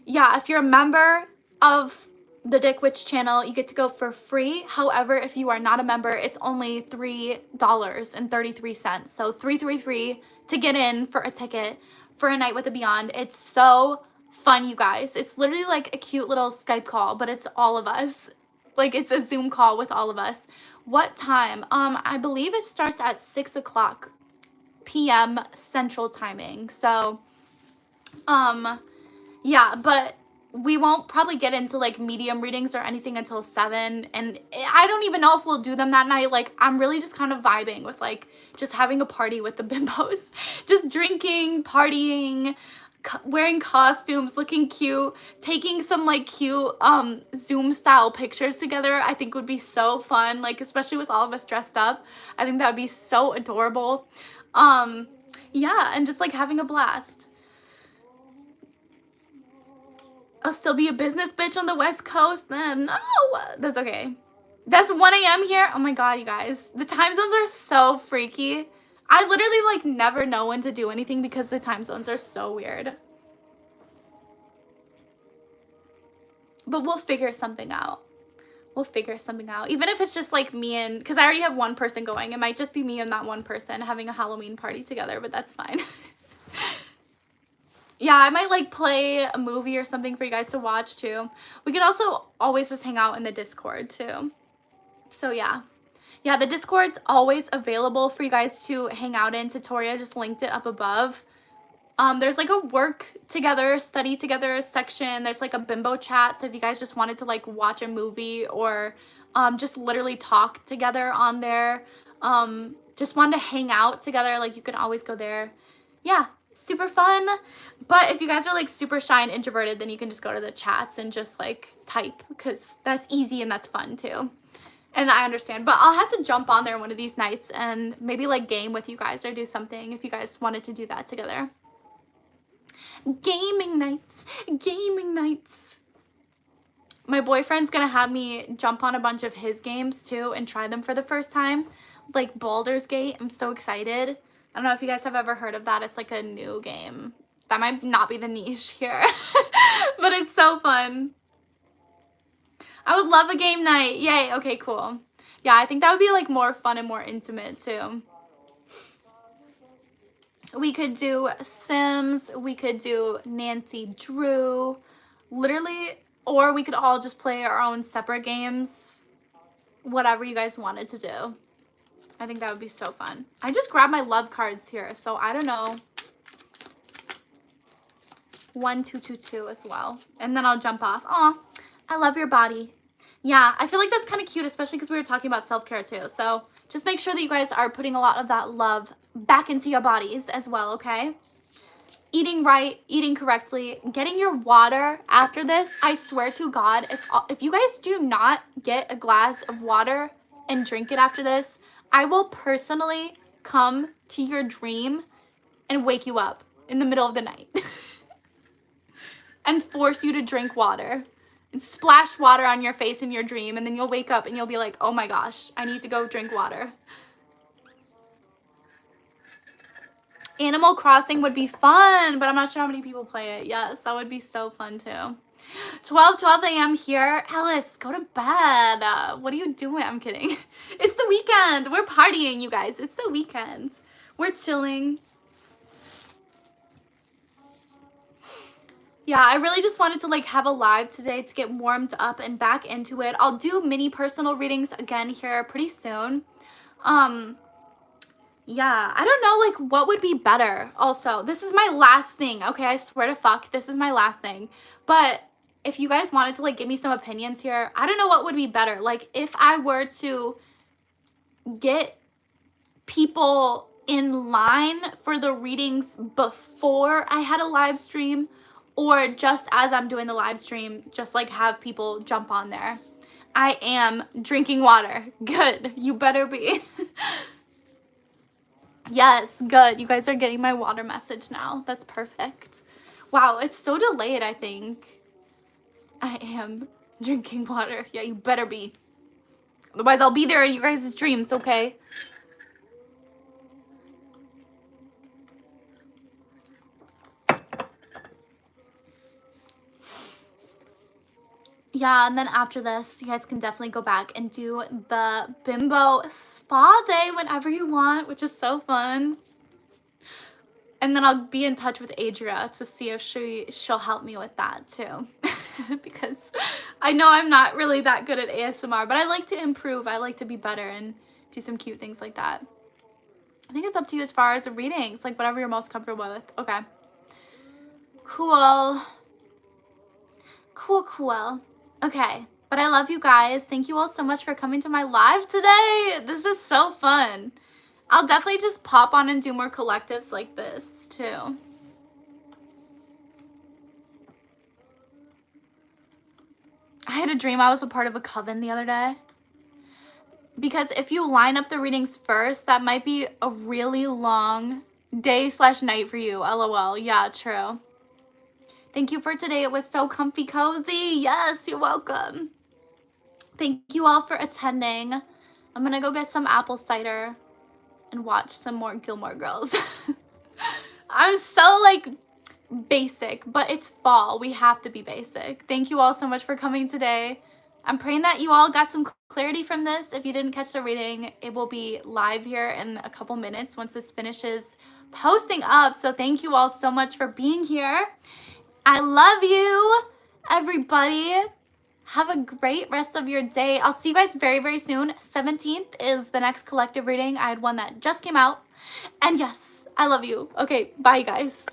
yeah, if you're a member of the Dick Witch channel, you get to go for free. However, if you are not a member, it's only $3.33. So $3.33 to get in for a ticket for a night with the Beyond. It's so fun, you guys. It's literally like a cute little Skype call, but it's all of us. Like, it's a Zoom call with all of us. What time? I believe it starts at 6 o'clock p.m. Central timing. So, yeah, but we won't probably get into like medium readings or anything until 7, and I don't even know if we'll do them that night. Like, I'm really just kind of vibing with like just having a party with the bimbos, just drinking, partying, wearing costumes, looking cute, taking some like cute Zoom style pictures together. I think would be so fun, like especially with all of us dressed up. I think that would be so adorable. Yeah, and just like having a blast. I'll still be a business bitch on the West Coast then. No, that's okay. That's 1 a.m. here. Oh my god, you guys. The time zones are so freaky. I literally like never know when to do anything because the time zones are so weird. But we'll figure something out. We'll figure something out. Even if it's just like me and, because I already have one person going. It might just be me and that one person having a Halloween party together, but that's fine. Yeah, I might like play a movie or something for you guys to watch too. We could also always just hang out in the Discord too. So yeah. Yeah, the Discord's always available for you guys to hang out in. Tutoria just linked it up above. There's like a work together, study together section. There's like a bimbo chat. So if you guys just wanted to like watch a movie or just literally talk together on there, just wanted to hang out together, like you can always go there. Yeah. Super fun. But if you guys are like super shy and introverted, then you can just go to the chats and just like type, because that's easy and that's fun too. And I understand, but I'll have to jump on there one of these nights and maybe like game with you guys or do something if you guys wanted to do that together. Gaming nights. Gaming nights. My boyfriend's gonna have me jump on a bunch of his games too and try them for the first time, like Baldur's Gate. I'm so excited. I don't know if you guys have ever heard of that. It's like a new game. That might not be the niche here, but it's so fun. I would love a game night. Yay. Okay, cool. Yeah, I think that would be like more fun and more intimate too. We could do Sims. We could do Nancy Drew. Literally, or we could all just play our own separate games. Whatever you guys wanted to do. I think that would be so fun. I just grabbed my love cards here, so I don't know. 1222 as well. And then I'll jump off. Aw, I love your body. Yeah, I feel like that's kind of cute, especially because we were talking about self-care too. So just make sure that you guys are putting a lot of that love back into your bodies as well, okay? Eating right, eating correctly, getting your water after this. I swear to God, if you guys do not get a glass of water and drink it after this, I will personally come to your dream and wake you up in the middle of the night and force you to drink water and splash water on your face in your dream, and then you'll wake up and you'll be like, oh my gosh, I need to go drink water. Animal Crossing would be fun, but I'm not sure how many people play it. Yes, that would be so fun too. 12 a.m. here. Alice, go to bed. What are you doing? I'm kidding. It's the weekend. We're partying, you guys. It's the weekend. We're chilling. Yeah, I really just wanted to like have a live today to get warmed up and back into it. I'll do mini personal readings again here pretty soon. Yeah, I don't know like what would be better. Also, this is my last thing. Okay, I swear to fuck, this is my last thing. But if you guys wanted to like give me some opinions here, I don't know what would be better. Like if I were to get people in line for the readings before I had a live stream, or just as I'm doing the live stream, just like have people jump on there. I am drinking water. Good. You better be. Yes, good. You guys are getting my water message now. That's perfect. Wow, it's so delayed, I think. I am drinking water. Yeah, you better be. Otherwise, I'll be there in you guys' dreams, okay? Yeah, and then after this, you guys can definitely go back and do the bimbo spa day whenever you want, which is so fun. And then I'll be in touch with Adria to see if she'll help me with that too. Because I know I'm not really that good at ASMR, but I like to improve. I like to be better and do some cute things like that. I think it's up to you as far as the readings, like whatever you're most comfortable with. Okay. Cool. Cool. Okay, but I love you guys. Thank you all so much for coming to my live today. This is so fun. I'll definitely just pop on and do more collectives like this too. I had a dream I was a part of a coven the other day. Because if you line up the readings first, that might be a really long day/night for you. LOL. Yeah, true. Thank you for today. It was so comfy cozy. Yes, you're welcome. Thank you all for attending. I'm gonna go get some apple cider and watch some more Gilmore Girls. I'm so like basic, but it's fall. We have to be basic. Thank you all so much for coming today. I'm praying that you all got some clarity from this. If you didn't catch the reading, it will be live here in a couple minutes once this finishes posting up. So thank you all so much for being here. I love you, everybody. Have a great rest of your day. I'll see you guys very, very soon. 17th is the next collective reading. I had one that just came out. And yes, I love you. Okay, bye, guys.